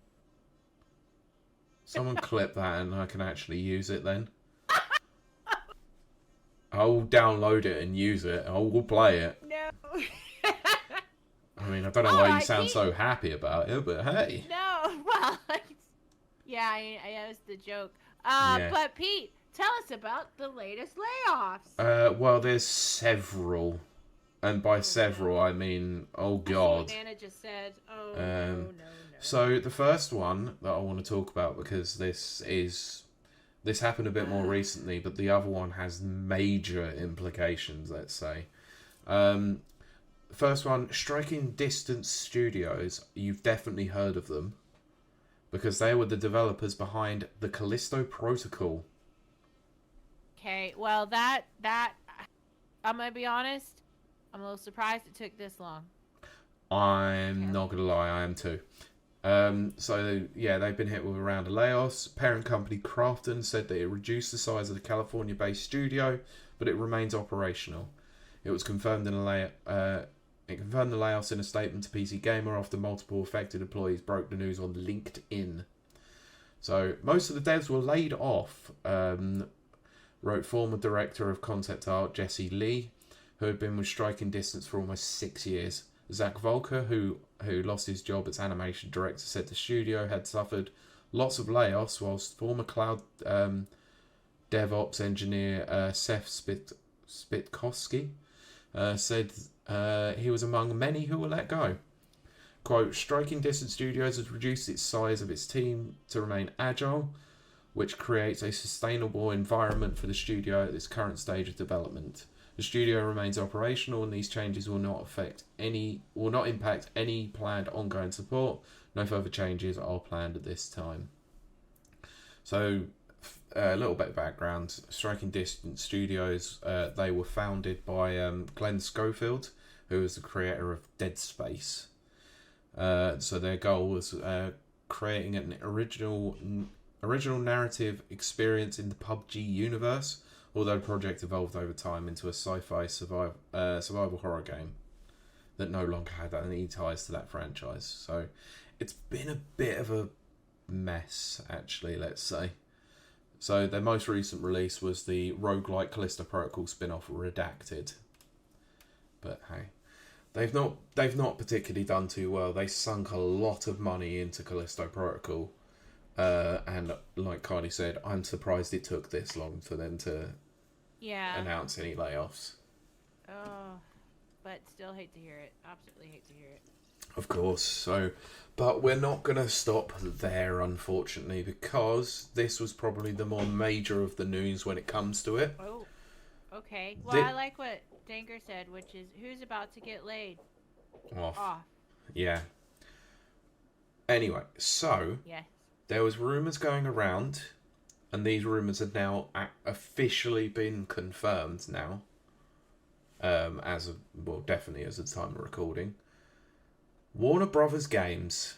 Someone clip that and I can actually use it then. I'll download it and use it. I will play it. No. I mean, I don't know why you sound so happy about it, but hey. No, well, yeah, I was the joke. But Pete, tell us about the latest layoffs. Well, there's several. And by several, I mean, oh god. Nana just said, no. So the first one that I want to talk about, because this happened a bit more recently, but the other one has major implications, let's say. First one, Striking Distance Studios. You've definitely heard of them, because they were the developers behind the Callisto Protocol. Okay, well, that I'm going to be honest, I'm a little surprised it took this long. I'm not going to lie, I am too. So, yeah, they've been hit with a round of layoffs. Parent company Crafton said that it reduced the size of the California-based studio, but it remains operational. It was confirmed it confirmed the layoffs in a statement to PC Gamer after multiple affected employees broke the news on LinkedIn. So, most of the devs were laid off, wrote former director of concept art Jesse Lee, who had been with Striking Distance for almost 6 years. Zach Volker, who lost his job as animation director, said the studio had suffered lots of layoffs, whilst former cloud DevOps engineer Seth Spitkowski said he was among many who were let go. Quote, Striking Distance Studios has reduced its size of its team to remain agile, which creates a sustainable environment for the studio at its current stage of development. The studio remains operational, and these changes will not impact any planned ongoing support. No further changes are planned at this time. So, a little bit of background. Striking Distance Studios, they were founded by Glenn Schofield, who was the creator of Dead Space. So their goal was creating an original narrative experience in the PUBG universe, although the project evolved over time into a sci-fi survival horror game that no longer had any ties to that franchise. So it's been a bit of a mess, actually, let's say. So their most recent release was the roguelike Callisto Protocol spin-off Redacted. But hey, they've not particularly done too well. They sunk a lot of money into Callisto Protocol. And like Kylie said, I'm surprised it took this long for them to announce any layoffs. Oh, but still hate to hear it. Absolutely hate to hear it. Of course. So, but we're not going to stop there, unfortunately, because this was probably the more major of the news when it comes to it. Oh, okay. Well, I like what Danker said, which is, who's about to get laid? Off. Yeah. Anyway, so... Yes. There was rumours going around, and these rumours have now officially been confirmed now. Definitely as of the time of recording. Warner Brothers Games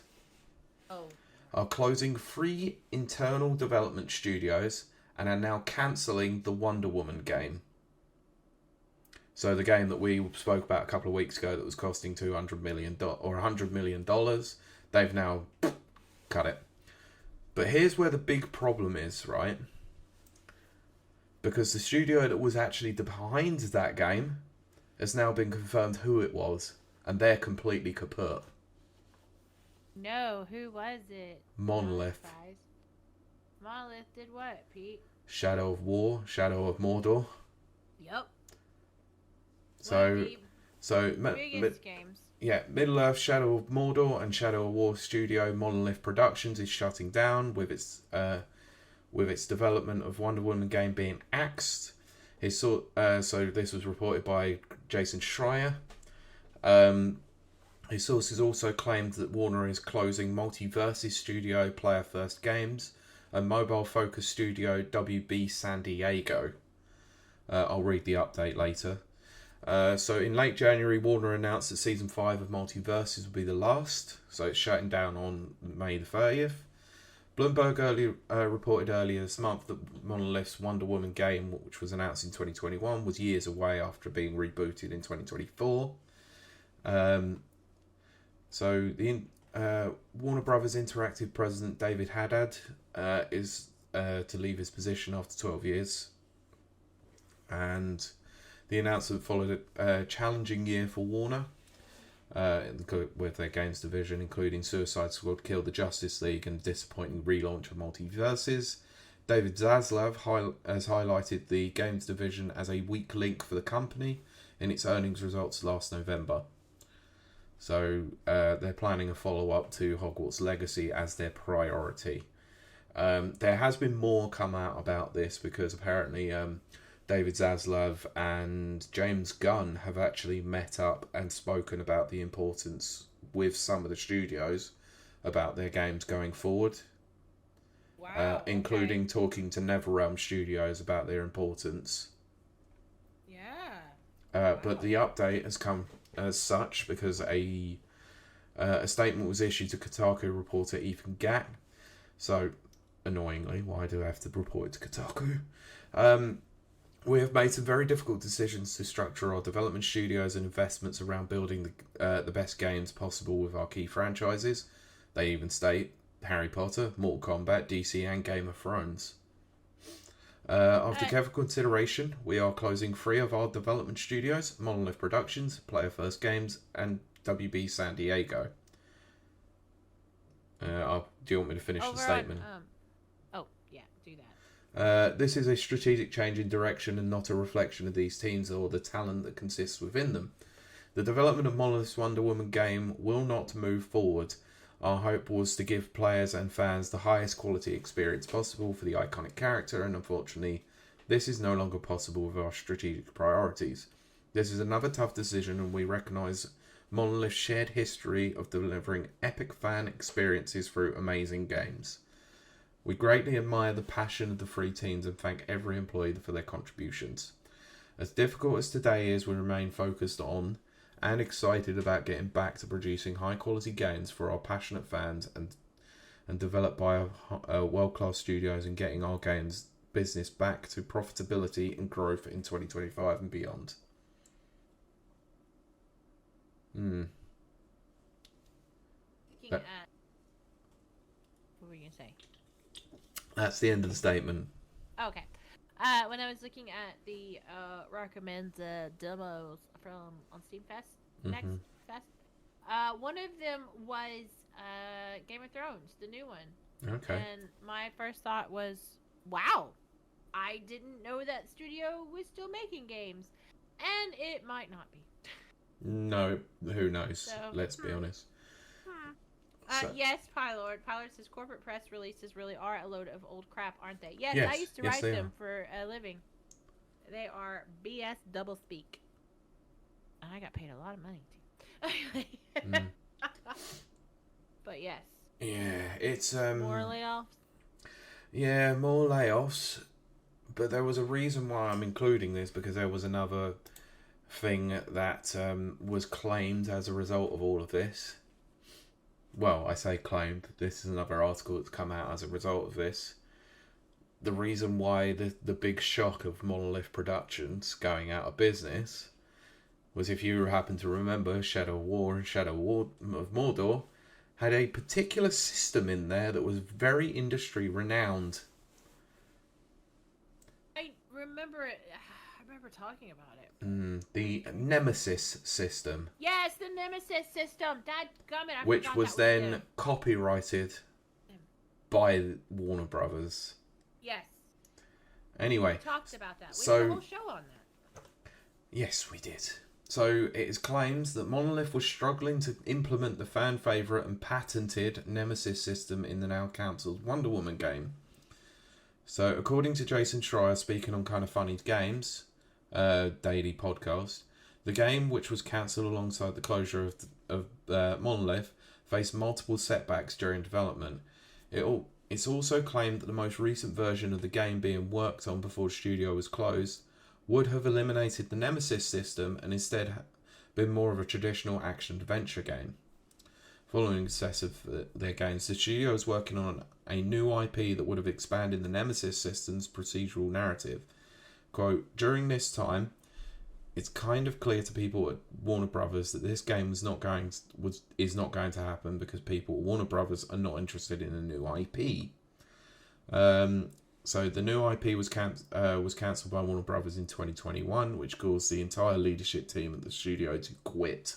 are closing 3 internal development studios and are now cancelling the Wonder Woman game. So the game that we spoke about a couple of weeks ago that was costing $200 million or $100 million, they've now cut it. But here's where the big problem is, right? Because the studio that was actually behind that game has now been confirmed who it was, and they're completely kaput. No, who was it? Monolith. Monolith did what, Pete? Shadow of War, Shadow of Mordor. Yep. Biggest games. Yeah, Middle-earth, Shadow of Mordor, and Shadow of War studio Monolith Productions is shutting down with its development of Wonder Woman game being axed. So this was reported by Jason Schreier. His sources also claimed that Warner is closing Multiverses studio Player First Games and mobile-focused studio WB San Diego. I'll read the update later. So in late January, Warner announced that Season 5 of Multiverses will be the last, so it's shutting down on May the 30th. Bloomberg reported earlier this month that Monolith's Wonder Woman game, which was announced in 2021, was years away after being rebooted in 2024. So the Warner Brothers Interactive president David Haddad is to leave his position after 12 years. And the announcement followed a challenging year for Warner with their games division, including Suicide Squad, Kill the Justice League, and disappointing relaunch of Multiverses. David Zaslav has highlighted the games division as a weak link for the company in its earnings results last November. So they're planning a follow-up to Hogwarts Legacy as their priority. There has been more come out about this because apparently David Zaslav and James Gunn have actually met up and spoken about the importance with some of the studios about their games going forward. Wow. Including talking to NetherRealm Studios about their importance. Yeah. Wow. But the update has come as such because a statement was issued to Kotaku reporter Ethan Gatt. So, annoyingly, why do I have to report it to Kotaku? We have made some very difficult decisions to structure our development studios and investments around building the best games possible with our key franchises. They even state Harry Potter, Mortal Kombat, DC and Game of Thrones. After careful consideration, we are closing 3 of our development studios, Monolith Productions, Player First Games and WB San Diego. Do you want me to finish the statement? Do that. This is a strategic change in direction and not a reflection of these teams or the talent that consists within them. The development of Monolith's Wonder Woman game will not move forward. Our hope was to give players and fans the highest quality experience possible for the iconic character, and unfortunately, this is no longer possible with our strategic priorities. This is another tough decision, and we recognise Monolith's shared history of delivering epic fan experiences through amazing games. We greatly admire the passion of the 3 teams and thank every employee for their contributions. As difficult as today is, we remain focused on and excited about getting back to producing high quality games for our passionate fans and developed by our world-class studios and getting our games business back to profitability and growth in 2025 and beyond. What were you going to say? That's the end of the statement. Okay. When I was looking at the recommended demos from on Steam Fest, next Fest, one of them was Game of Thrones, the new one. Okay. And my first thought was, wow, I didn't know that studio was still making games. And it might not be. No, who knows? So, Let's be honest. Yes, Pylord. Pylord says corporate press releases really are a load of old crap, aren't they? Yes, I used to write them for a living. They are BS doublespeak. And I got paid a lot of money, too. But yes. Yeah, it's... more layoffs? Yeah, more layoffs. But there was a reason why I'm including this, because there was another thing that was claimed as a result of all of this. Well, I say claimed. This is another article that's come out as a result of this. The reason why the big shock of Monolith Productions going out of business was, if you happen to remember, Shadow War and Shadow War of Mordor had a particular system in there that was very industry renowned. I remember it. I remember talking about it. The Nemesis system. Yes, the Nemesis system. Dadgummit, which was then copyrighted by Warner Brothers. Yes. Anyway. We talked about that. We did a whole show on that. Yes, we did. So it is claims that Monolith was struggling to implement the fan favourite and patented Nemesis system in the now cancelled Wonder Woman game. So according to Jason Schreier, speaking on Kind of Funny Games daily podcast, The game, which was cancelled alongside the closure of Monolith, faced multiple setbacks during development. It's also claimed that the most recent version of the game being worked on before the studio was closed would have eliminated the Nemesis system and instead been more of a traditional action-adventure game. Following the success of their games, the studio is working on a new IP that would have expanded the Nemesis system's procedural narrative. Quote, during this time, it's kind of clear to people at Warner Brothers that this game is not going to happen because people at Warner Brothers are not interested in a new IP. So the new IP was cancelled by Warner Brothers in 2021, which caused the entire leadership team at the studio to quit.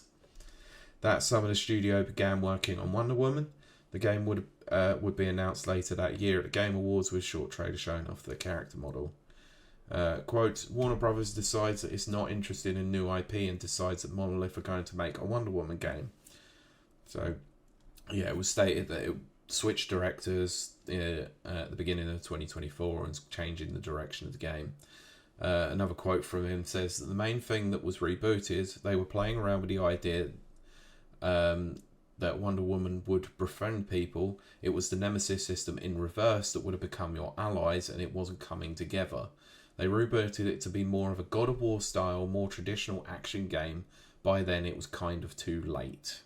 That summer, the studio began working on Wonder Woman. The game would be announced later that year at the Game Awards with a short trailer showing off the character model. Quote, Warner Brothers decides that it's not interested in new IP and decides that Monolith are going to make a Wonder Woman game. So, yeah, it was stated that it switched directors at the beginning of 2024 and changing the direction of the game. Another quote from him says that the main thing that was rebooted, they were playing around with the idea that Wonder Woman would befriend people. It was the Nemesis system in reverse that would have become your allies, and it wasn't coming together. They rebooted it to be more of a God of War style, more traditional action game. By then, it was kind of too late.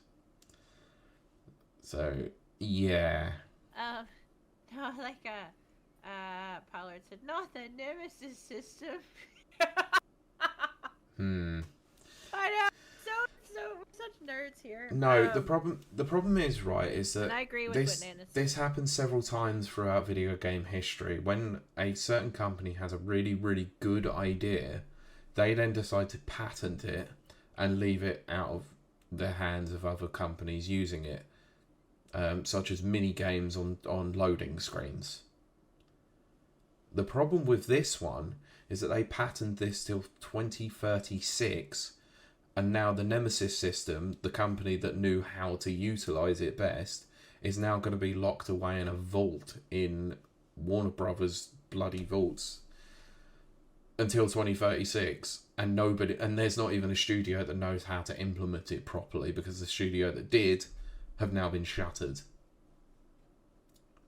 So, yeah. No, like Pollard said, not the Nemesis system. I know. So we're such nerds here. No, the problem is, right, is that and I agree with this happens several times throughout video game history. When a certain company has a really, really good idea, they then decide to patent it and leave it out of the hands of other companies using it, such as mini games on loading screens. The problem with this one is that they patented this till 2036. And now the Nemesis system, the company that knew how to utilise it best, is now going to be locked away in a vault in Warner Brothers' bloody vaults until 2036. And there's not even a studio that knows how to implement it properly because the studio that did have now been shuttered.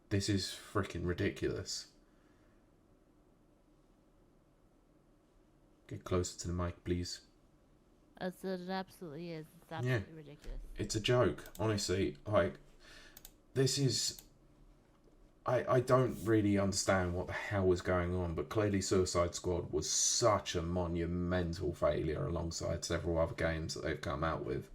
This is freaking ridiculous. Get closer to the mic, please. It absolutely is. It's absolutely ridiculous. It's a joke, honestly. Like, this is... I don't really understand what the hell was going on, but clearly Suicide Squad was such a monumental failure alongside several other games that they've come out with.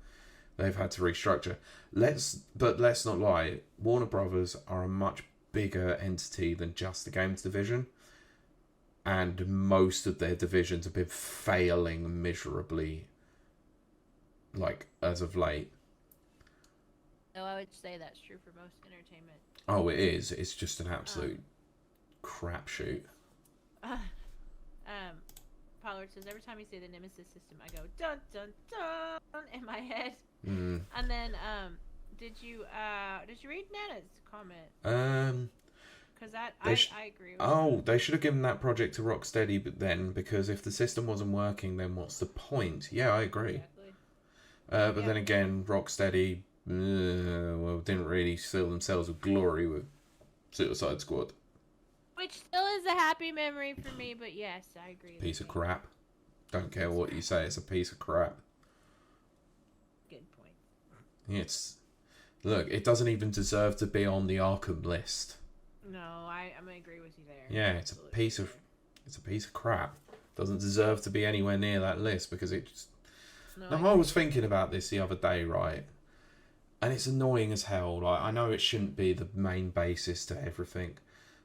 They've had to restructure. Let's not lie, Warner Brothers are a much bigger entity than just the games division. And most of their divisions have been failing miserably, like, as of late. No, I would say that's true for most entertainment. Oh, it is. It's just an absolute crapshoot. Pollard says, every time you say the Nemesis system, I go, dun, dun, dun, in my head. Mm. And then, did you read Nana's comment? Because I agree with they should have given that project to Rocksteady because if the system wasn't working, then what's the point? Yeah, I agree. Exactly. But then again, Rocksteady didn't really seal themselves with glory with Suicide Squad. Which still is a happy memory for me, but yes, I agree. Piece of crap. Don't care what you say, it's a piece of crap. Good point. Look, it doesn't even deserve to be on the Arkham list. No, I'm gonna agree with you there. Yeah, it's a piece of crap. Doesn't deserve to be anywhere near that list because it just... No, I was thinking about this the other day, right? And it's annoying as hell. Like, I know it shouldn't be the main basis to everything,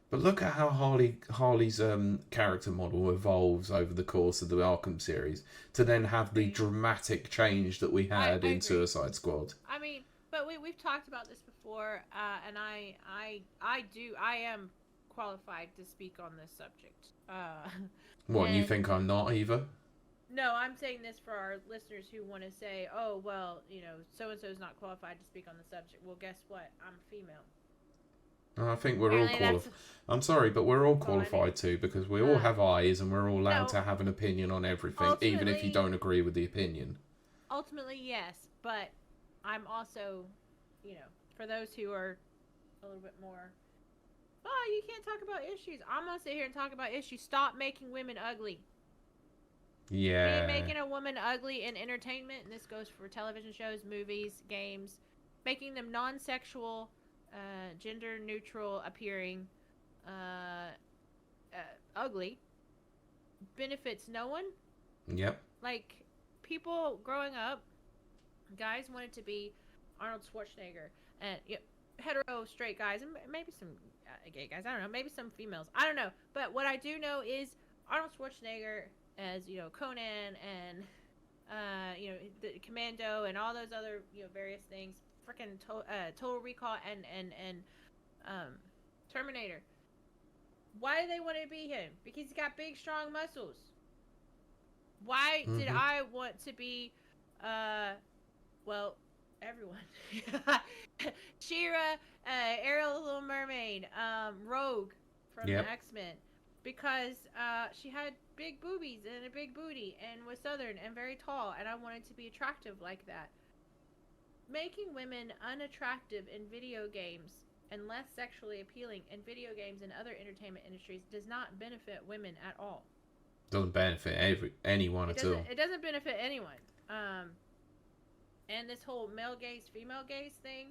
but look at how Harley's character model evolves over the course of the Arkham series to then have the dramatic change that we had in Suicide Squad. I mean, but we've talked about this before, and I am qualified to speak on this subject. What, you think I'm not either? No, I'm saying this for our listeners who want to say, oh, well, so-and-so is not qualified to speak on the subject. Well, guess what? I'm female. I think we're all qualified. I'm sorry, but we're all qualified to, because we all have eyes and we're all allowed to have an opinion on everything, even if you don't agree with the opinion. Ultimately, yes, but I'm also, for those who are a little bit more, you can't talk about issues. I'm going to sit here and talk about issues. Stop making women ugly. Yeah. Making a woman ugly in entertainment, and this goes for television shows, movies, games, making them non-sexual, gender-neutral appearing, ugly, benefits no one. Yep. Like, people growing up, guys wanted to be Arnold Schwarzenegger, and hetero straight guys, and maybe some gay guys, I don't know, maybe some females, I don't know, but what I do know is Arnold Schwarzenegger as, Conan and, the Commando and all those other, various things, freaking Total Recall and Terminator. Why do they want to be him? Because he's got big, strong muscles. Why did I want to be, everyone. She-Ra, Ariel the Little Mermaid, Rogue from the X-Men. Because she had big boobies and a big booty and was southern and very tall, and I wanted to be attractive like that. Making women unattractive in video games and less sexually appealing in video games and other entertainment industries does not benefit women at all. Doesn't benefit anyone at all. It doesn't benefit anyone. And this whole male gaze, female gaze thing,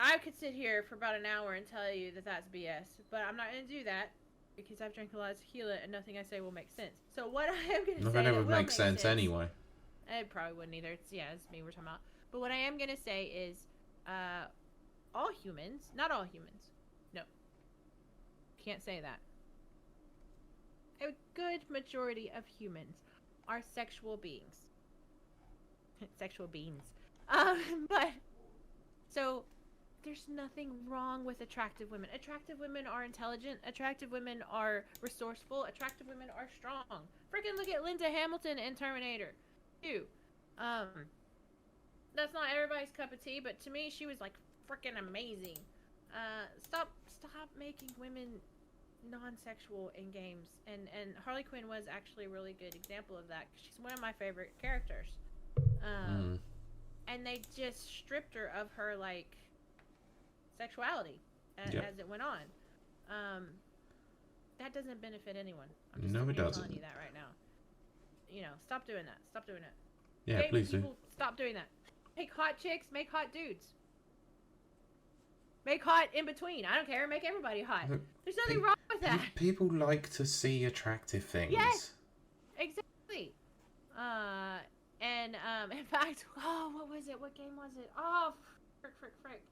I could sit here for about an hour and tell you that that's BS, but I'm not going to do that because I've drank a lot of tequila and nothing I say will make sense. So what I am going to say that never makes sense anyway. It probably wouldn't either. It's me we're talking about. But what I am going to say is all humans, not all humans, no, can't say that. A good majority of humans are sexual beings. Sexual beings. But, so, there's nothing wrong with attractive women. Attractive women are intelligent. Attractive women are resourceful. Attractive women are strong. Freaking look at Linda Hamilton in Terminator 2. That's not everybody's cup of tea, but to me, she was, like, freaking amazing. Stop making women non-sexual in games. And Harley Quinn was actually a really good example of that. She's one of my favorite characters. And they just stripped her of her, like, sexuality as it went on. That doesn't benefit anyone. I'm just telling you that right now. Stop doing that. Stop doing it. Yeah, okay, please people, do. Stop doing that. Make hot chicks, make hot dudes. Make hot in between. I don't care. Make everybody hot. There's nothing wrong with that. People like to see attractive things. Yes, exactly. And in fact, what was it? What game was it? Oh, frick.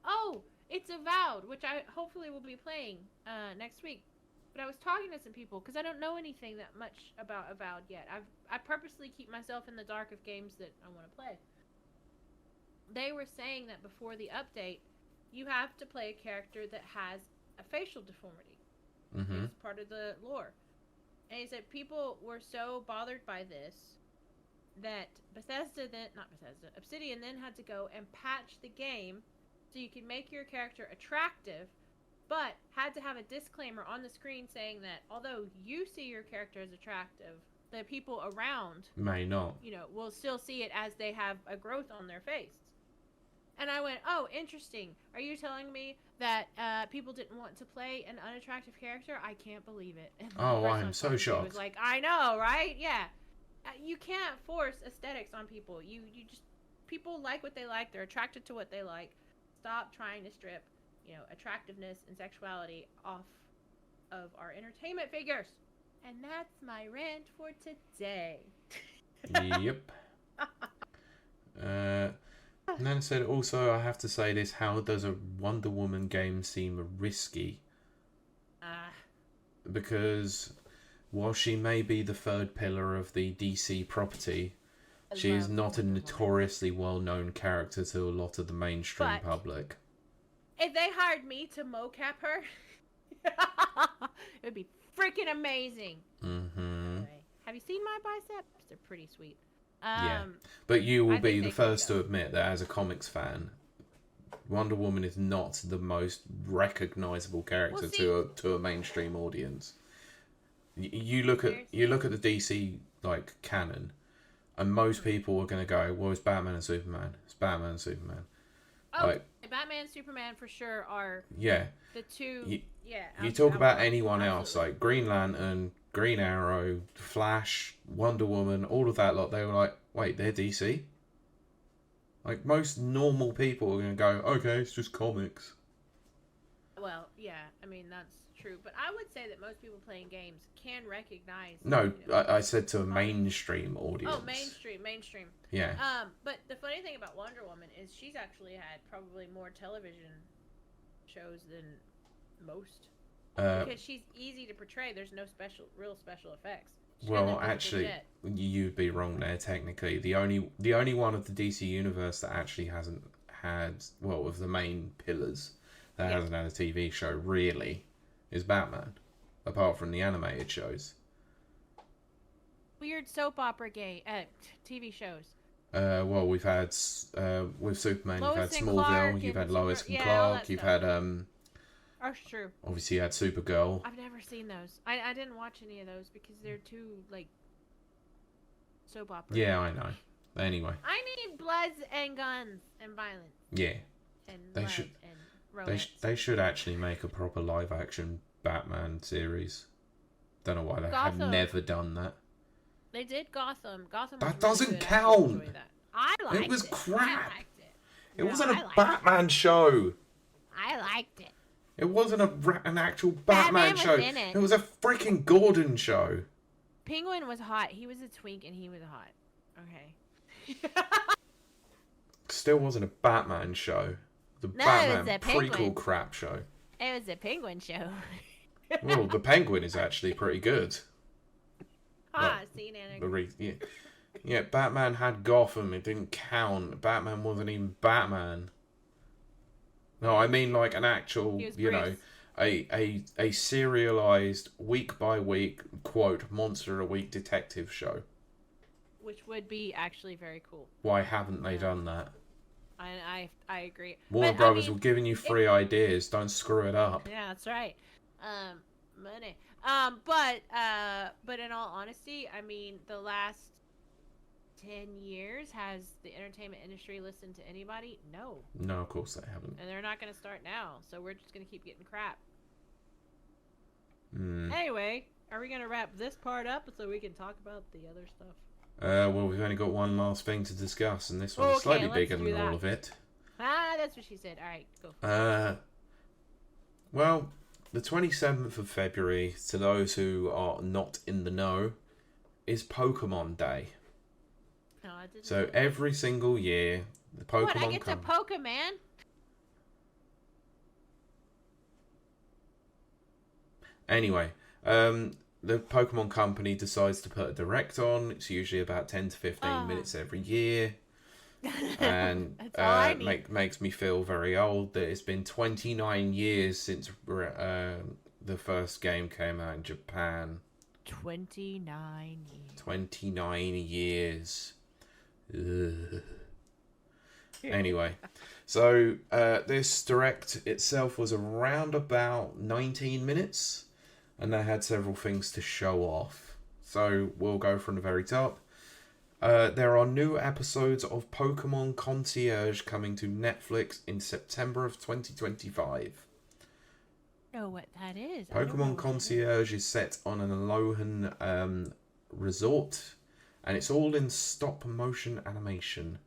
Oh, it's Avowed, which I hopefully will be playing next week. But I was talking to some people because I don't know anything that much about Avowed yet. I purposely keep myself in the dark of games that I want to play. They were saying that before the update, you have to play a character that has a facial deformity. It's part of the lore. And he said people were so bothered by this that Obsidian then had to go and patch the game so you could make your character attractive, but had to have a disclaimer on the screen saying that although you see your character as attractive, the people around may not. Will still see it as they have a growth on their face. And I went, oh, interesting. Are you telling me that people didn't want to play an unattractive character? I can't believe it. I'm so shocked. Was like, I know, right? Yeah. You can't force aesthetics on people. You just, people like what they like. They're attracted to what they like. Stop trying to strip, attractiveness and sexuality off of our entertainment figures. And that's my rant for today. Yep. And then said, also, I have to say this, how does a Wonder Woman game seem risky? Because while she may be the third pillar of the DC property, she is not a notoriously well-known character to a lot of the mainstream public. If they hired me to mocap her, it would be freaking amazing. Anyway, have you seen my biceps? They're pretty sweet. Yeah, but you will be the first to admit that as a comics fan, Wonder Woman is not the most recognizable character to a mainstream audience. You look at the DC like canon, and most people are going to go, "Well, it's Batman and Superman. It's Batman and Superman." Oh, like, Batman and Superman for sure are the two. You talk about anyone else like Green Lantern, Green Arrow, Flash, Wonder Woman, all of that lot. They were like, "Wait, they're DC." Like, most normal people are going to go, "Okay, it's just comics." Well, yeah, I mean, that's true. But I would say that most people playing games can recognize... No, I said to a mainstream audience. Oh, mainstream. Yeah. But the funny thing about Wonder Woman is she's actually had probably more television shows than most. Because she's easy to portray. There's no real special effects. Well, actually, you'd be wrong there. Technically, the only one of the DC universe that actually hasn't had, well, of the main pillars that hasn't had a TV show really is Batman, apart from the animated shows. Weird soap opera TV shows. Well, we've had with Superman, you've had Smallville, you've had Lois and Clark, you've had That's true. Obviously, you had Supergirl. I've never seen those. I didn't watch any of those because they're too, like, soap opera. Yeah, I know. Anyway. I need bloods and guns and violence. Yeah. And and romance. They should actually make a proper live-action Batman series. Don't know why they have never done that. They did Gotham. That doesn't count. I liked it. It was crap. I liked it. It wasn't a Batman show. I liked it. It wasn't an actual Batman show. It was a freaking Gordon show. Penguin was hot. He was a twink and he was hot. Okay. Still wasn't a Batman show. The Batman prequel crap show. It was a Penguin show. Well, the Penguin is actually pretty good. Yeah, Batman had Gotham. It didn't count. Batman wasn't even Batman. No, I mean like an actual, a serialized week by week quote monster a week detective show. Which would be actually very cool. Why haven't they done that? I agree. Warner Brothers were giving you free ideas. Don't screw it up. Yeah, that's right. Money. But in all honesty, I mean, the last 10 years, has the entertainment industry listened to anybody? No. No, of course they haven't. And they're not going to start now, so we're just going to keep getting crap. Mm. Anyway, are we going to wrap this part up so we can talk about the other stuff? Well, we've only got one last thing to discuss, and this one's slightly bigger than all of it. That's what she said. All right, go. Well, the 27th of February, to those who are not in the know, is Pokemon Day. No, I didn't. So every single year, the Pokemon... What, I get to Pokemon? Anyway, the Pokemon Company decides to put a direct on. It's usually about 10 to 15 minutes every year. And makes me feel very old that it's been 29 years since the first game came out in Japan. 29 years. 29 years. Ugh. Anyway, so this direct itself was around about 19 minutes, and they had several things to show off. So we'll go from the very top. There are new episodes of Pokemon Concierge coming to Netflix in September of 2025. Know what that is. Pokemon Concierge is set on an Alolan resort, and it's all in stop motion animation.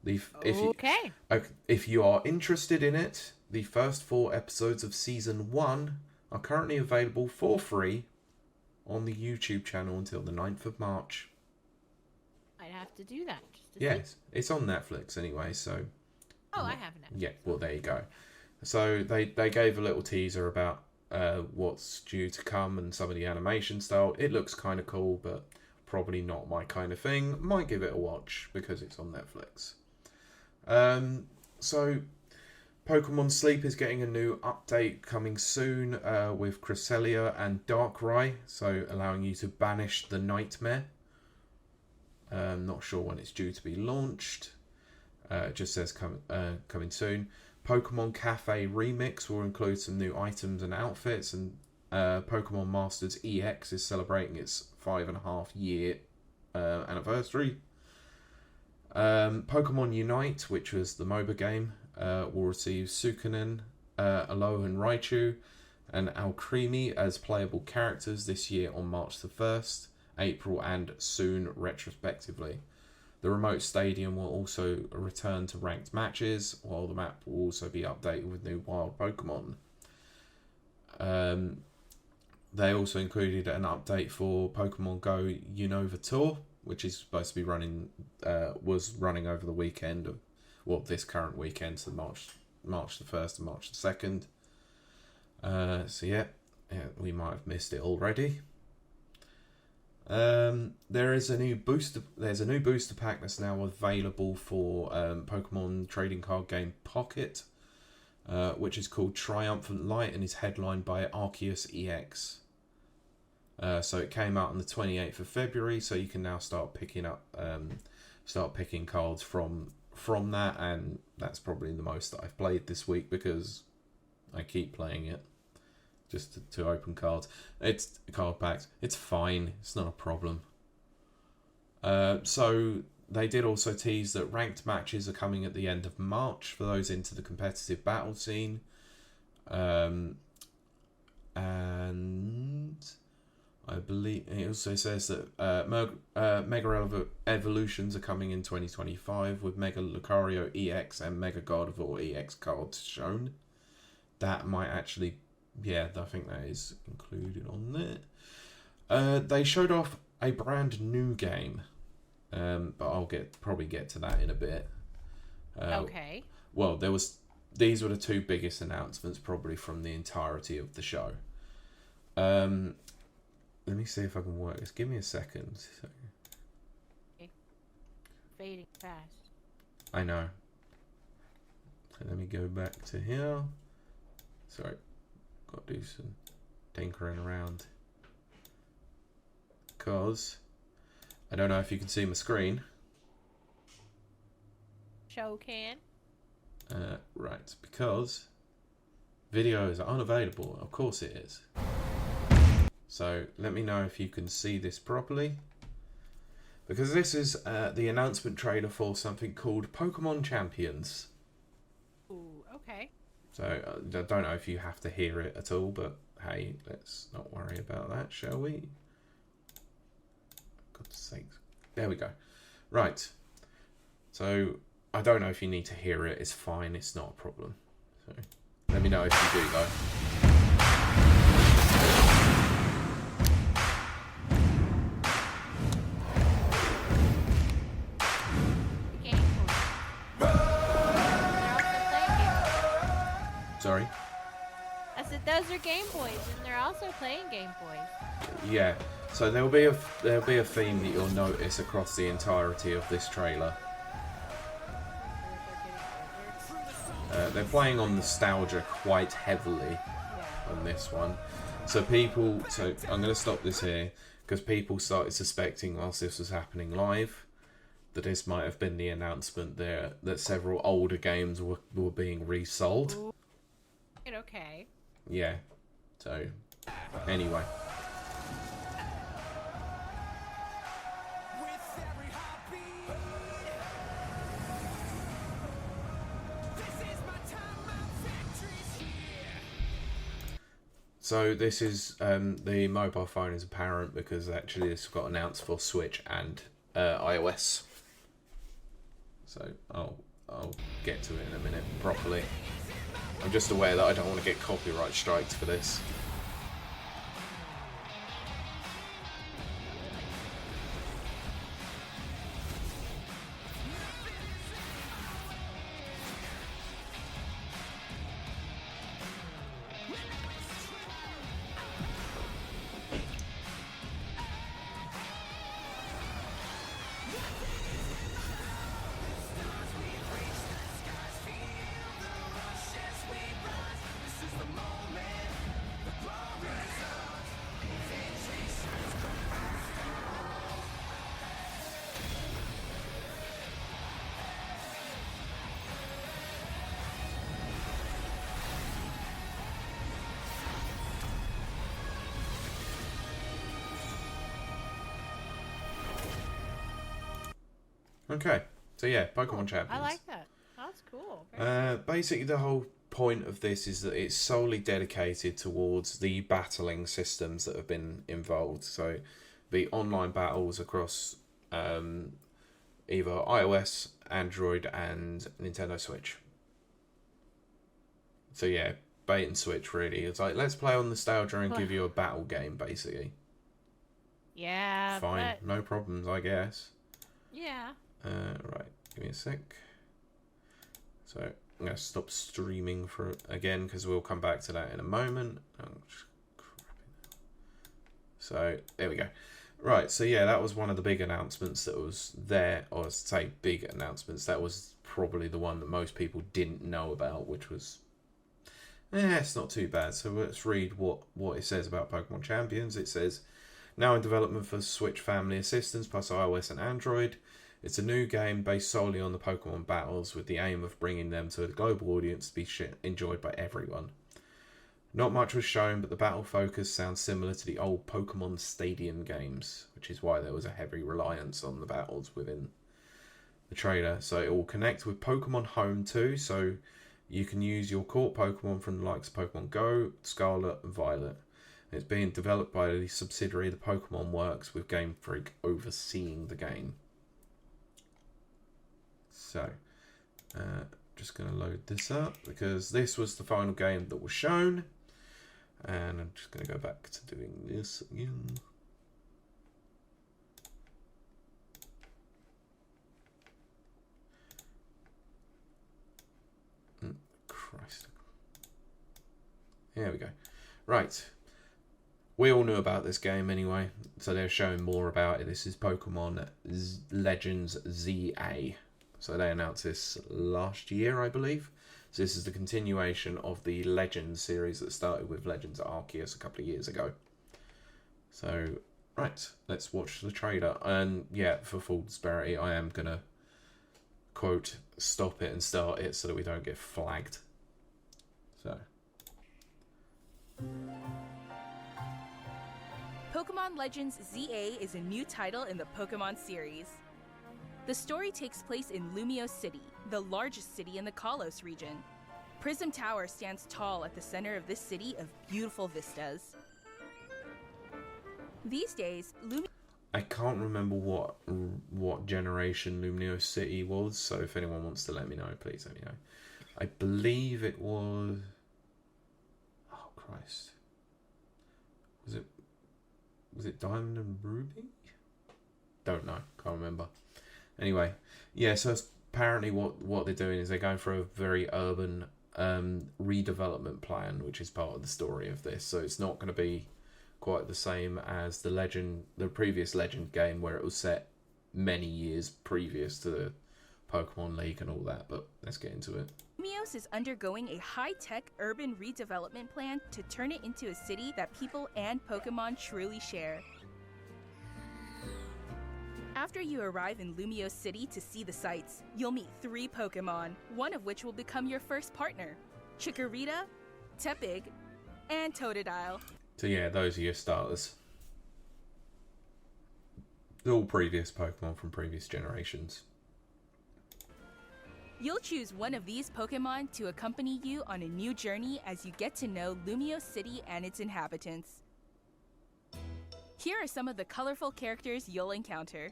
If you are interested in it, the first 4 episodes of season 1 are currently available for free on the YouTube channel until the 9th of March. I'd have to do that. Yes, it's on Netflix anyway, so... Oh, I have Netflix. Yeah, well, there you go. So they gave a little teaser about what's due to come and some of the animation style. It looks kind of cool, but probably not my kind of thing. Might give it a watch because it's on Netflix. So Pokemon Sleep is getting a new update coming soon with Cresselia and Darkrai, so allowing you to banish the nightmare. Not sure when it's due to be launched. It just says coming soon. Pokemon Cafe Remix will include some new items and outfits, and Pokemon Masters EX is celebrating its 5.5 year anniversary. Pokemon Unite, which was the MOBA game, will receive Sukunin, Alolan and Raichu, and Alcremie as playable characters this year on March the 1st, April, and soon retrospectively. The remote stadium will also return to ranked matches, while the map will also be updated with new wild Pokemon. They also included an update for Pokemon Go Unova Tour, which is supposed to be running over the weekend of, well, this current weekend, so March the 1st and March the 2nd. So yeah, we might have missed it already. There's a new booster pack that's now available for Pokemon trading card game Pocket, which is called Triumphant Light and is headlined by Arceus EX. So it came out on the 28th of February, so you can now start picking cards from that, and that's probably the most that I've played this week because I keep playing it just to open cards. It's card packs. It's fine. It's not a problem. So they did also tease that ranked matches are coming at the end of March for those into the competitive battle scene. And I believe it also says that Mega Evolutions are coming in 2025 with Mega Lucario EX and Mega Gardevoir EX cards shown. That might actually, yeah, I think that is included on there. They showed off a brand new game, but I'll probably get to that in a bit. Okay. Well, these were the two biggest announcements probably from the entirety of the show. Let me see if I can work this. Give me a second. Okay. Fading fast. I know. So let me go back to here. Sorry. Got to do some tinkering around. Because I don't know if you can see my screen. Show can. Right. Because video is unavailable. Of course it is. So let me know if you can see this properly. Because this is the announcement trailer for something called Pokemon Champions. Ooh, okay. So I don't know if you have to hear it at all, but hey, let's not worry about that, shall we? God's sakes. There we go. Right. So I don't know if you need to hear it. It's fine. It's not a problem. So let me know if you do, though. Sorry? I said those are Game Boys, and they're also playing Game Boys. Yeah, so there'll be a theme that you'll notice across the entirety of this trailer. They're playing on nostalgia quite heavily on this one. So I'm going to stop this here, because people started suspecting whilst this was happening live that this might have been the announcement there that several older games were being resold. Ooh. Okay. Yeah. So, anyway. So this is the mobile phone is apparent because actually this got announced for Switch and iOS. So I'll get to it in a minute properly. I'm just aware that I don't want to get copyright strikes for this. Okay, so yeah, Pokemon Champions. I like that. That's cool. Basically, the whole point of this is that it's solely dedicated towards the battling systems that have been involved. So, the online battles across either iOS, Android, and Nintendo Switch. So yeah, bait and switch really. It's like, let's play on nostalgia and give you a battle game, basically. Yeah. Fine, no problems, I guess. Yeah. Right, give me a sec. So I'm going to stop streaming for again because we'll come back to that in a moment. So there we go. Right, so yeah, that was one of the big announcements that was there, or say big announcements. That was probably the one that most people didn't know about, which was, it's not too bad. So let's read what it says about Pokemon Champions. It says, now in development for Switch Family Assistance plus iOS and Android. It's a new game based solely on the Pokemon battles with the aim of bringing them to a global audience to be enjoyed by everyone. Not much was shown, but the battle focus sounds similar to the old Pokemon Stadium games, which is why there was a heavy reliance on the battles within the trailer. So it will connect with Pokemon Home too, so you can use your caught Pokemon from the likes of Pokemon Go, Scarlet and Violet. It's being developed by the subsidiary of the Pokemon Works, with Game Freak overseeing the game. So, just going to load this up because this was the final game that was shown. And I'm just going to go back to doing this again. Christ. There we go. Right. We all knew about this game anyway, so they're showing more about it. This is Pokemon Legends ZA. So they announced this last year, I believe. So this is the continuation of the Legends series that started with Legends Arceus a couple of years ago. So, right, let's watch the trailer. And yeah, for full disparity, I am going to, quote, stop it and start it so that we don't get flagged. So. Pokemon Legends ZA is a new title in the Pokemon series. The story takes place in Lumiose City, the largest city in the Kalos region. Prism Tower stands tall at the center of this city of beautiful vistas. These days, I can't remember what generation Lumiose City was, so if anyone wants to let me know, please let me know. I believe it was... Oh, Christ. Was it Diamond and Ruby? Don't know, can't remember. Anyway, yeah, so apparently what they're doing is they're going for a very urban redevelopment plan, which is part of the story of this. So it's not going to be quite the same as the previous Legend game, where it was set many years previous to the Pokemon League and all that, but let's get into it. Lumiose is undergoing a high-tech urban redevelopment plan to turn it into a city that people and Pokemon truly share. After you arrive in Lumiose City to see the sights, you'll meet 3 Pokemon, one of which will become your first partner: Chikorita, Tepig, and Totodile. So yeah, those are your starters. They're all previous Pokemon from previous generations. You'll choose one of these Pokemon to accompany you on a new journey as you get to know Lumiose City and its inhabitants. Here are some of the colorful characters you'll encounter.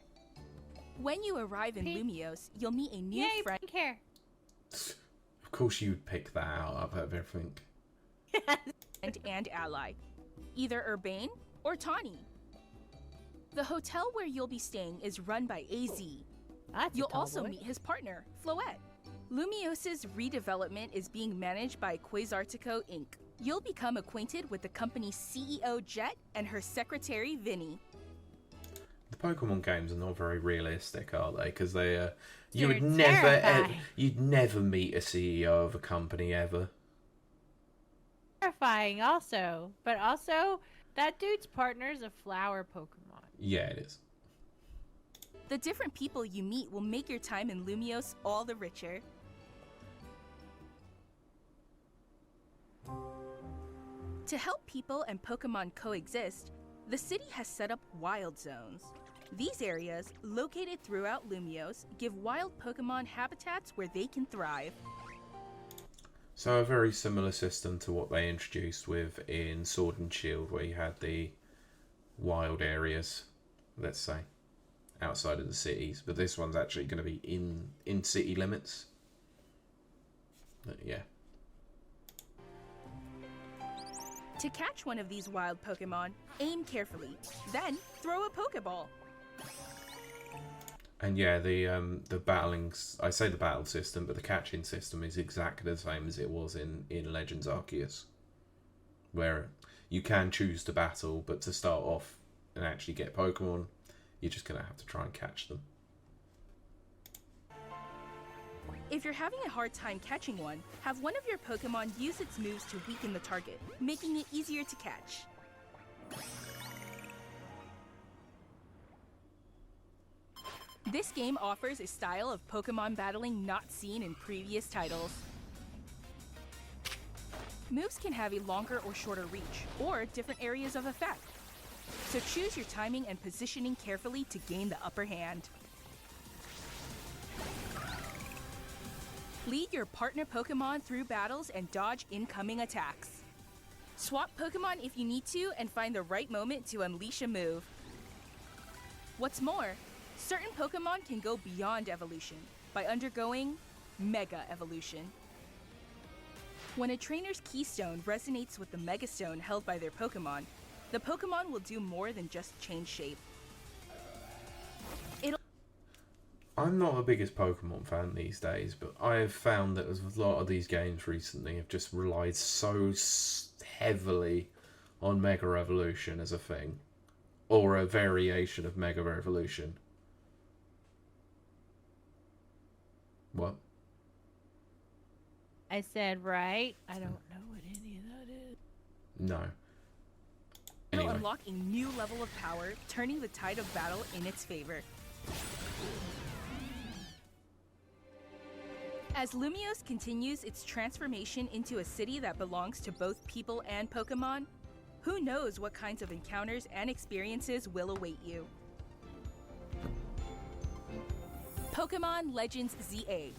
When you arrive in Lumiose, you'll meet a new friend. Pink hair. Of course you'd pick that out of everything. and ally, either Urbane or Tawny. The hotel where you'll be staying is run by AZ. You'll also meet his partner, Floette. Lumiose's redevelopment is being managed by Quasartico Inc. You'll become acquainted with the company's CEO Jet and her secretary Vinny. The Pokemon games are not very realistic, are they? Because you'd never meet a CEO of a company ever. Terrifying, also, but also that dude's partner is a flower Pokemon. Yeah, it is. The different people you meet will make your time in Lumiose all the richer. To help people and Pokemon coexist, the city has set up wild zones. These areas, located throughout Lumiose, give wild Pokemon habitats where they can thrive. So a very similar system to what they introduced in Sword and Shield, where you had the wild areas, let's say, outside of the cities. But this one's actually going to be in city limits. But yeah. To catch one of these wild Pokemon, aim carefully, then throw a Pokeball. And yeah, the battling, I say the battle system, but the catching system is exactly the same as it was in Legends Arceus, where you can choose to battle, but to start off and actually get Pokemon, you're just going to have to try and catch them. If you're having a hard time catching one, have one of your Pokemon use its moves to weaken the target, making it easier to catch. This game offers a style of Pokemon battling not seen in previous titles. Moves can have a longer or shorter reach, or different areas of effect. So choose your timing and positioning carefully to gain the upper hand. Lead your partner Pokemon through battles and dodge incoming attacks. Swap Pokemon if you need to and find the right moment to unleash a move. What's more, certain Pokemon can go beyond evolution by undergoing Mega Evolution. When a trainer's Keystone resonates with the Mega Stone held by their Pokemon, the Pokemon will do more than just change shape. I'm not the biggest Pokemon fan these days, but I have found that a lot of these games recently have just relied so heavily on Mega Evolution as a thing, or a variation of Mega Evolution. What? I said right. I don't know what any of that is. No. It'll unlock a new level of power, turning the tide of battle in its favor. As Lumiose continues its transformation into a city that belongs to both people and Pokemon, who knows what kinds of encounters and experiences will await you. Pokemon Legends ZA.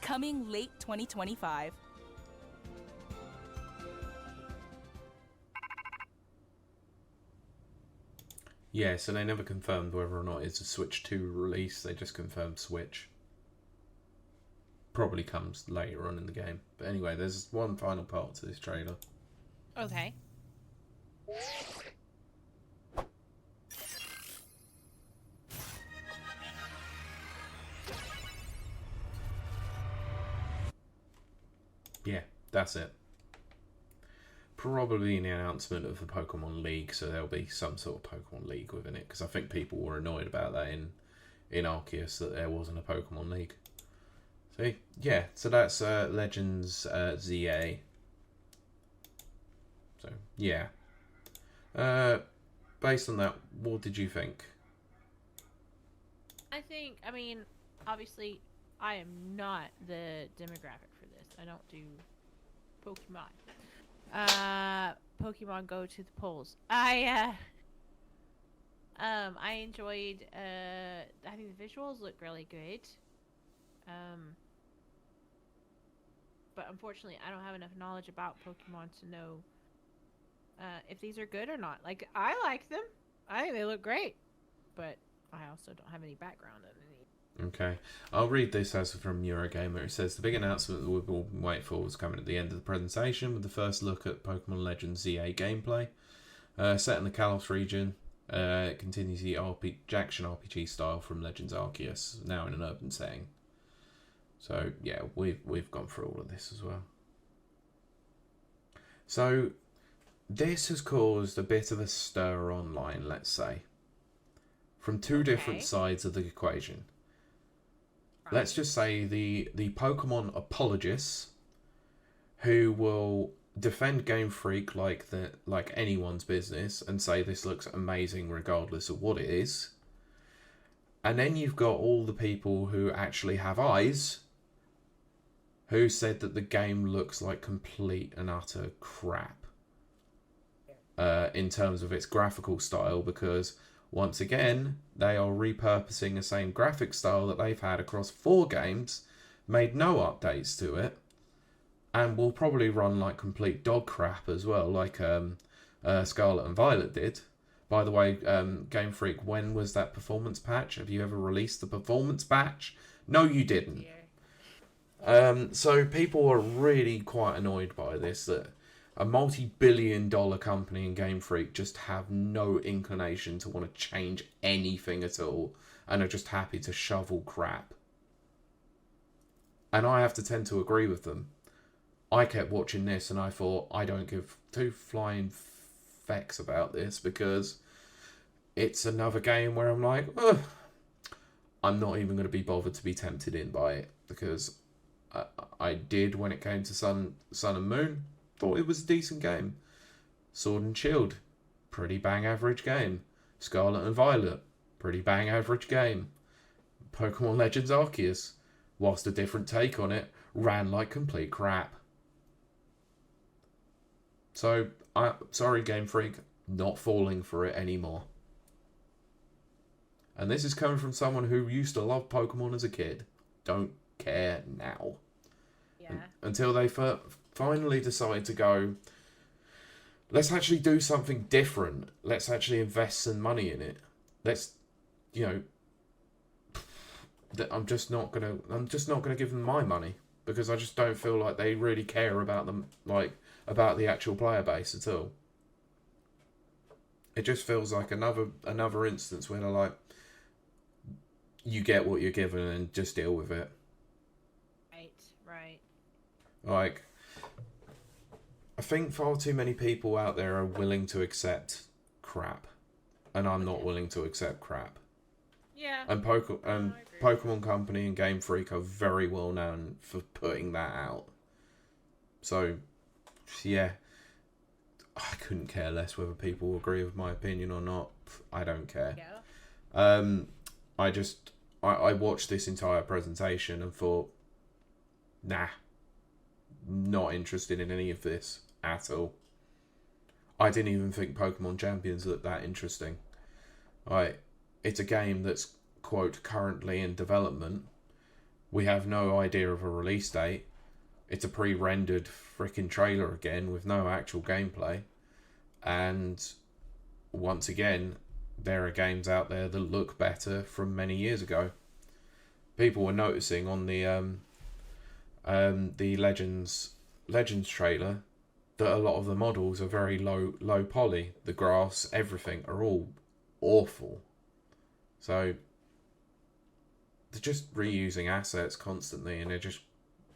Coming late 2025. Yeah, so they never confirmed whether or not it's a Switch 2 release, they just confirmed Switch. Probably comes later on in the game. But anyway, there's one final part to this trailer. Okay. Yeah, that's it. Probably an announcement of the Pokemon League, so there'll be some sort of Pokemon League within it, because I think people were annoyed about that in Arceus, that there wasn't a Pokemon League. So yeah, so that's Legends ZA. So yeah, based on that, what did you think? I mean, obviously, I am not the demographic for this. I don't do Pokemon. Pokemon go to the polls. I enjoyed. I think the visuals look really good. But unfortunately, I don't have enough knowledge about Pokemon to know if these are good or not. Like, I like them. I think they look great. But I also don't have any background on any. Okay. I'll read this as from Eurogamer. It says, the big announcement that we've all been waiting for was coming at the end of the presentation with the first look at Pokemon Legends ZA gameplay. Set in the Kalos region, it continues the action RPG style from Legends Arceus, now in an urban setting. So yeah, we've gone through all of this as well. So this has caused a bit of a stir online, let's say, from two different sides of the equation. Right. Let's just say the Pokemon apologists, who will defend Game Freak like anyone's business and say this looks amazing regardless of what it is. And then you've got all the people who actually have eyes, who said that the game looks like complete and utter crap in terms of its graphical style, because Once again, they are repurposing the same graphic style that they've had across 4 games, made no updates to it, and will probably run like complete dog crap as well, like Scarlet and Violet did. By the way, Game Freak, when was that performance patch? Have you ever released the performance patch? No, you didn't. So people are really quite annoyed by this, that a multi-billion-dollar company in Game Freak just have no inclination to want to change anything at all, and are just happy to shovel crap. And I have to tend to agree with them. I kept watching this and I thought, I don't give 2 flying fecks about this, because it's another game where I'm like, ugh, I'm not even going to be bothered to be tempted in by it, because I did when it came to Sun and Moon. Thought it was a decent game. Sword and Shield, pretty bang average game. Scarlet and Violet, pretty bang average game. Pokemon Legends Arceus, whilst a different take on it, ran like complete crap. So, sorry Game Freak, not falling for it anymore. And this is coming from someone who used to love Pokemon as a kid. Don't care now. Yeah. Until they finally decide to go, let's actually do something different. Let's actually invest some money in it. Let's, I'm just not gonna give them my money, because I just don't feel like they really care about them, about the actual player base at all. It just feels like another instance where they're like, you get what you're given and just deal with it. Right. Like, I think far too many people out there are willing to accept crap, and I'm not willing to accept crap. Yeah. And Pokemon Company and Game Freak are very well known for putting that out. So, yeah, I couldn't care less whether people agree with my opinion or not. I don't care. Yeah. I watched this entire presentation and thought, nah, not interested in any of this at all. I didn't even think Pokemon Champions looked that interesting. It's a game that's, quote, currently in development. We have no idea of a release date. It's a pre-rendered freaking trailer again with no actual gameplay. And once again, there are games out there that look better from many years ago. People were noticing on the Legends trailer that a lot of the models are very low poly. The grass, everything are all awful. So they're just reusing assets constantly, and they're just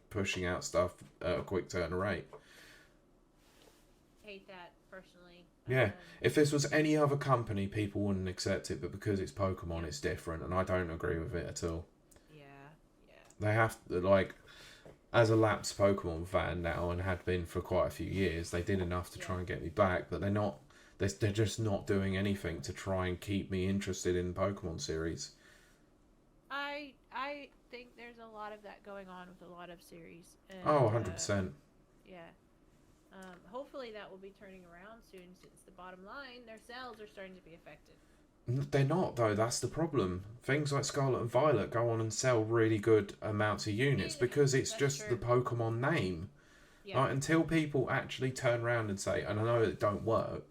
pushing out stuff at a quick turn rate. Hate that personally. Yeah, if this was any other company, people wouldn't accept it, but because it's Pokemon, it's different, and I don't agree with it at all. Yeah. They have to, as a lapsed Pokemon fan now, and had been for quite a few years, they did enough to try and get me back, but they're just not doing anything to try and keep me interested in the Pokemon series. I think there's a lot of that going on with a lot of series. And, 100%. Yeah. Hopefully that will be turning around soon, since the bottom line, their sales are starting to be affected. They're not, though. That's the problem. Things like Scarlet and Violet go on and sell really good amounts of units because it's just the Pokemon name. Yeah. Until people actually turn around and say, and I know it don't work,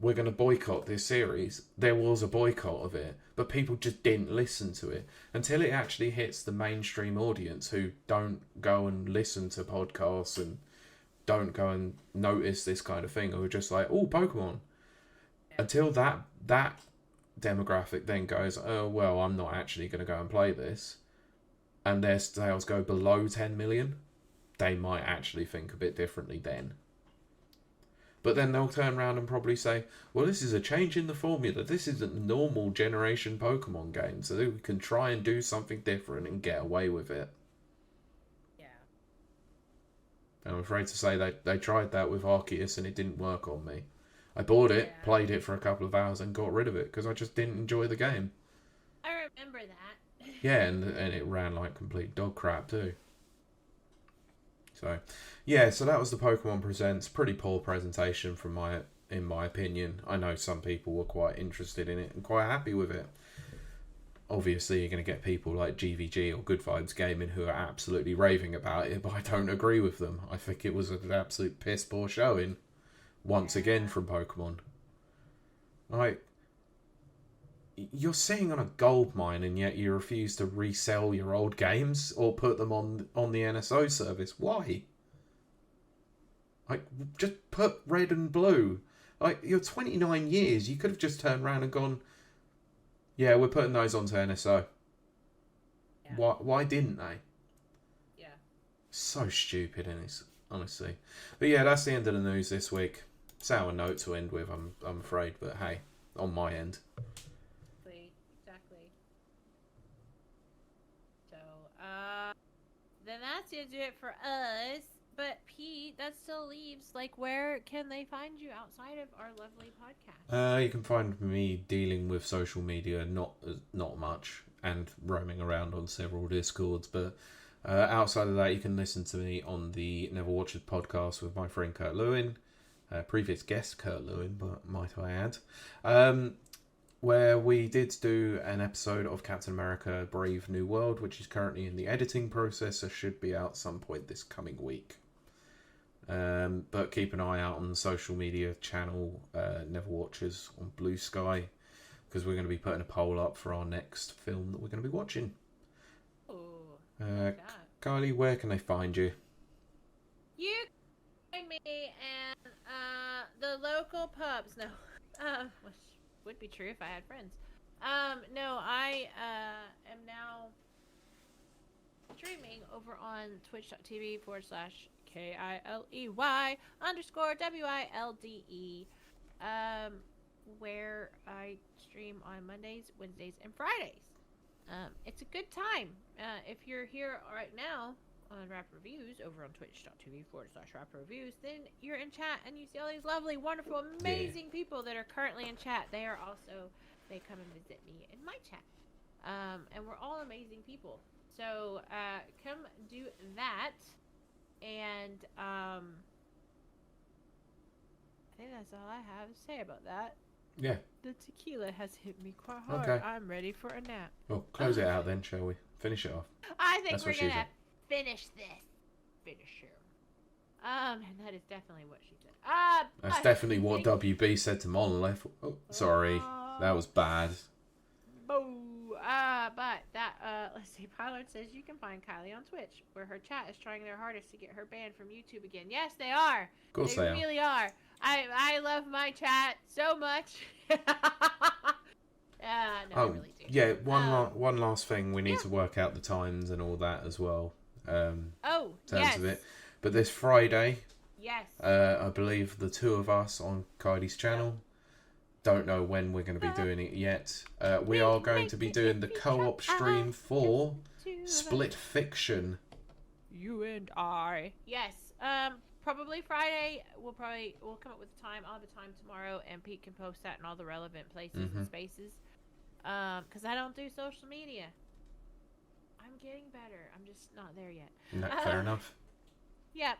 we're going to boycott this series. There was a boycott of it, but people just didn't listen to it. Until it actually hits the mainstream audience who don't go and listen to podcasts and don't go and notice this kind of thing, who are just like, oh, Pokemon. Yeah. Until that demographic then goes, oh, well, I'm not actually going to go and play this, and their sales go below 10 million, they might actually think a bit differently then. But then they'll turn around and probably say, well, this is a change in the formula. This isn't the normal generation Pokemon game, so we can try and do something different and get away with it. Yeah. I'm afraid to say they tried that with Arceus and it didn't work on me. I bought it, played it for a couple of hours and got rid of it because I just didn't enjoy the game. I remember that. Yeah, and it ran like complete dog crap too. So, yeah, so that was the Pokemon Presents. Pretty poor presentation from my in my opinion. I know some people were quite interested in it and quite happy with it. Obviously, you're going to get people like GVG or Good Vibes Gaming who are absolutely raving about it, but I don't agree with them. I think it was an absolute piss poor showing, once again, from Pokemon. Like, you're sitting on a gold mine and yet you refuse to resell your old games or put them on the NSO service. Why? Like, just put Red and Blue. Like, you're 29 years. You could have just turned around and gone, yeah, we're putting those onto NSO. Yeah. Why didn't they? Yeah. So stupid, honestly. But yeah, that's the end of the news this week. Sour note to end with, I'm afraid. But hey, on my end. Exactly. So, then that's going to do it for us. But Pete, that still leaves, like, where can they find you outside of our lovely podcast? You can find me dealing with social media, not much, and roaming around on several Discords. But outside of that, you can listen to me on the Never Watches podcast with my friend Kurt Lewin, previous guest Kurt Lewin, but might I add, where we did do an episode of Captain America: Brave New World, which is currently in the editing process, so should be out some point this coming week. But keep an eye out on the social media channel, Never Watches on Blue Sky, because we're going to be putting a poll up for our next film that we're going to be watching. Kylie, where can they find you? You can find me and the local pubs. No, which would be true if I had friends. No, I am now streaming over on twitch.tv/KILEY_WILDE, where I stream on Mondays, Wednesdays, and Fridays. It's a good time. If you're here right now on Rap Reviews over on twitch.tv/Rap Reviews, then you're in chat and you see all these lovely, wonderful, amazing people that are currently in chat. They come and visit me in my chat. And we're all amazing people. So, come do that. And, I think that's all I have to say about that. Yeah. The tequila has hit me quite hard. Okay. I'm ready for a nap. Well, close it out then, shall we? Finish it off. I think we're going to finish this. Finish her. And that is definitely what she said. That's definitely what WB said to Monolith. Oh, sorry. That was bad. Boo. But that, let's see, Pilot says you can find Kylie on Twitch, where her chat is trying their hardest to get her banned from YouTube again. Yes, they are. Of course they really are. I love my chat so much. No, I really do. Yeah, one last thing. We need to work out the times and all that as well. In terms of it. But this Friday, yes, I believe the two of us on Kylie's channel. Don't know when we're going to be doing it yet. We are going to be doing the co-op stream for Split Fiction. You and I. Yes. Probably Friday. We'll come up with a time. I'll have a time tomorrow, and Pete can post that in all the relevant places and spaces. Because I don't do social media. I'm getting better. I'm just not there yet. No, fair enough. Yep.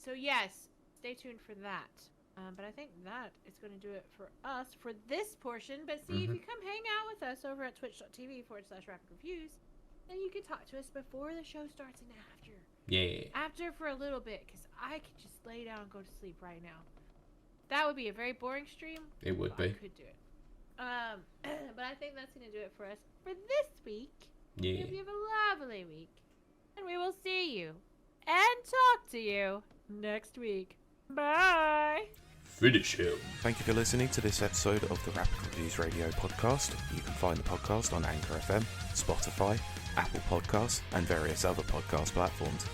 So yes, stay tuned for that. But I think that is going to do it for us for this portion. But see, if you come hang out with us over at twitch.tv/rapidreviews, then you can talk to us before the show starts and after. Yeah. After for a little bit, because I could just lay down and go to sleep right now. That would be a very boring stream. It would be. I could do it. But I think that's going to do it for us for this week. Yeah. Hope you have a lovely week. And we will see you and talk to you next week. Bye. Finish him. Thank you for listening to this episode of the Rapid Reviews Radio podcast. You can find the podcast on Anchor FM, Spotify, Apple Podcasts, and various other podcast platforms.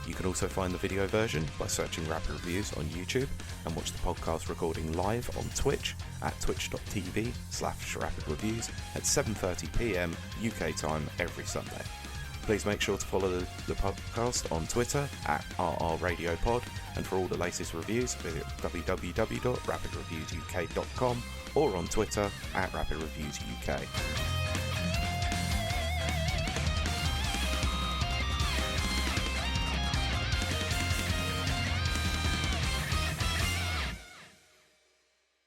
You can also find the video version by searching Rapid Reviews on YouTube and watch the podcast recording live on Twitch at twitch.tv/rapidreviews at 7:30 p.m. UK time every Sunday. Please make sure to follow the podcast on Twitter at RRRadiopod, and for all the latest reviews, visit www.rapidreviewsuk.com or on Twitter at RapidReviewsUK.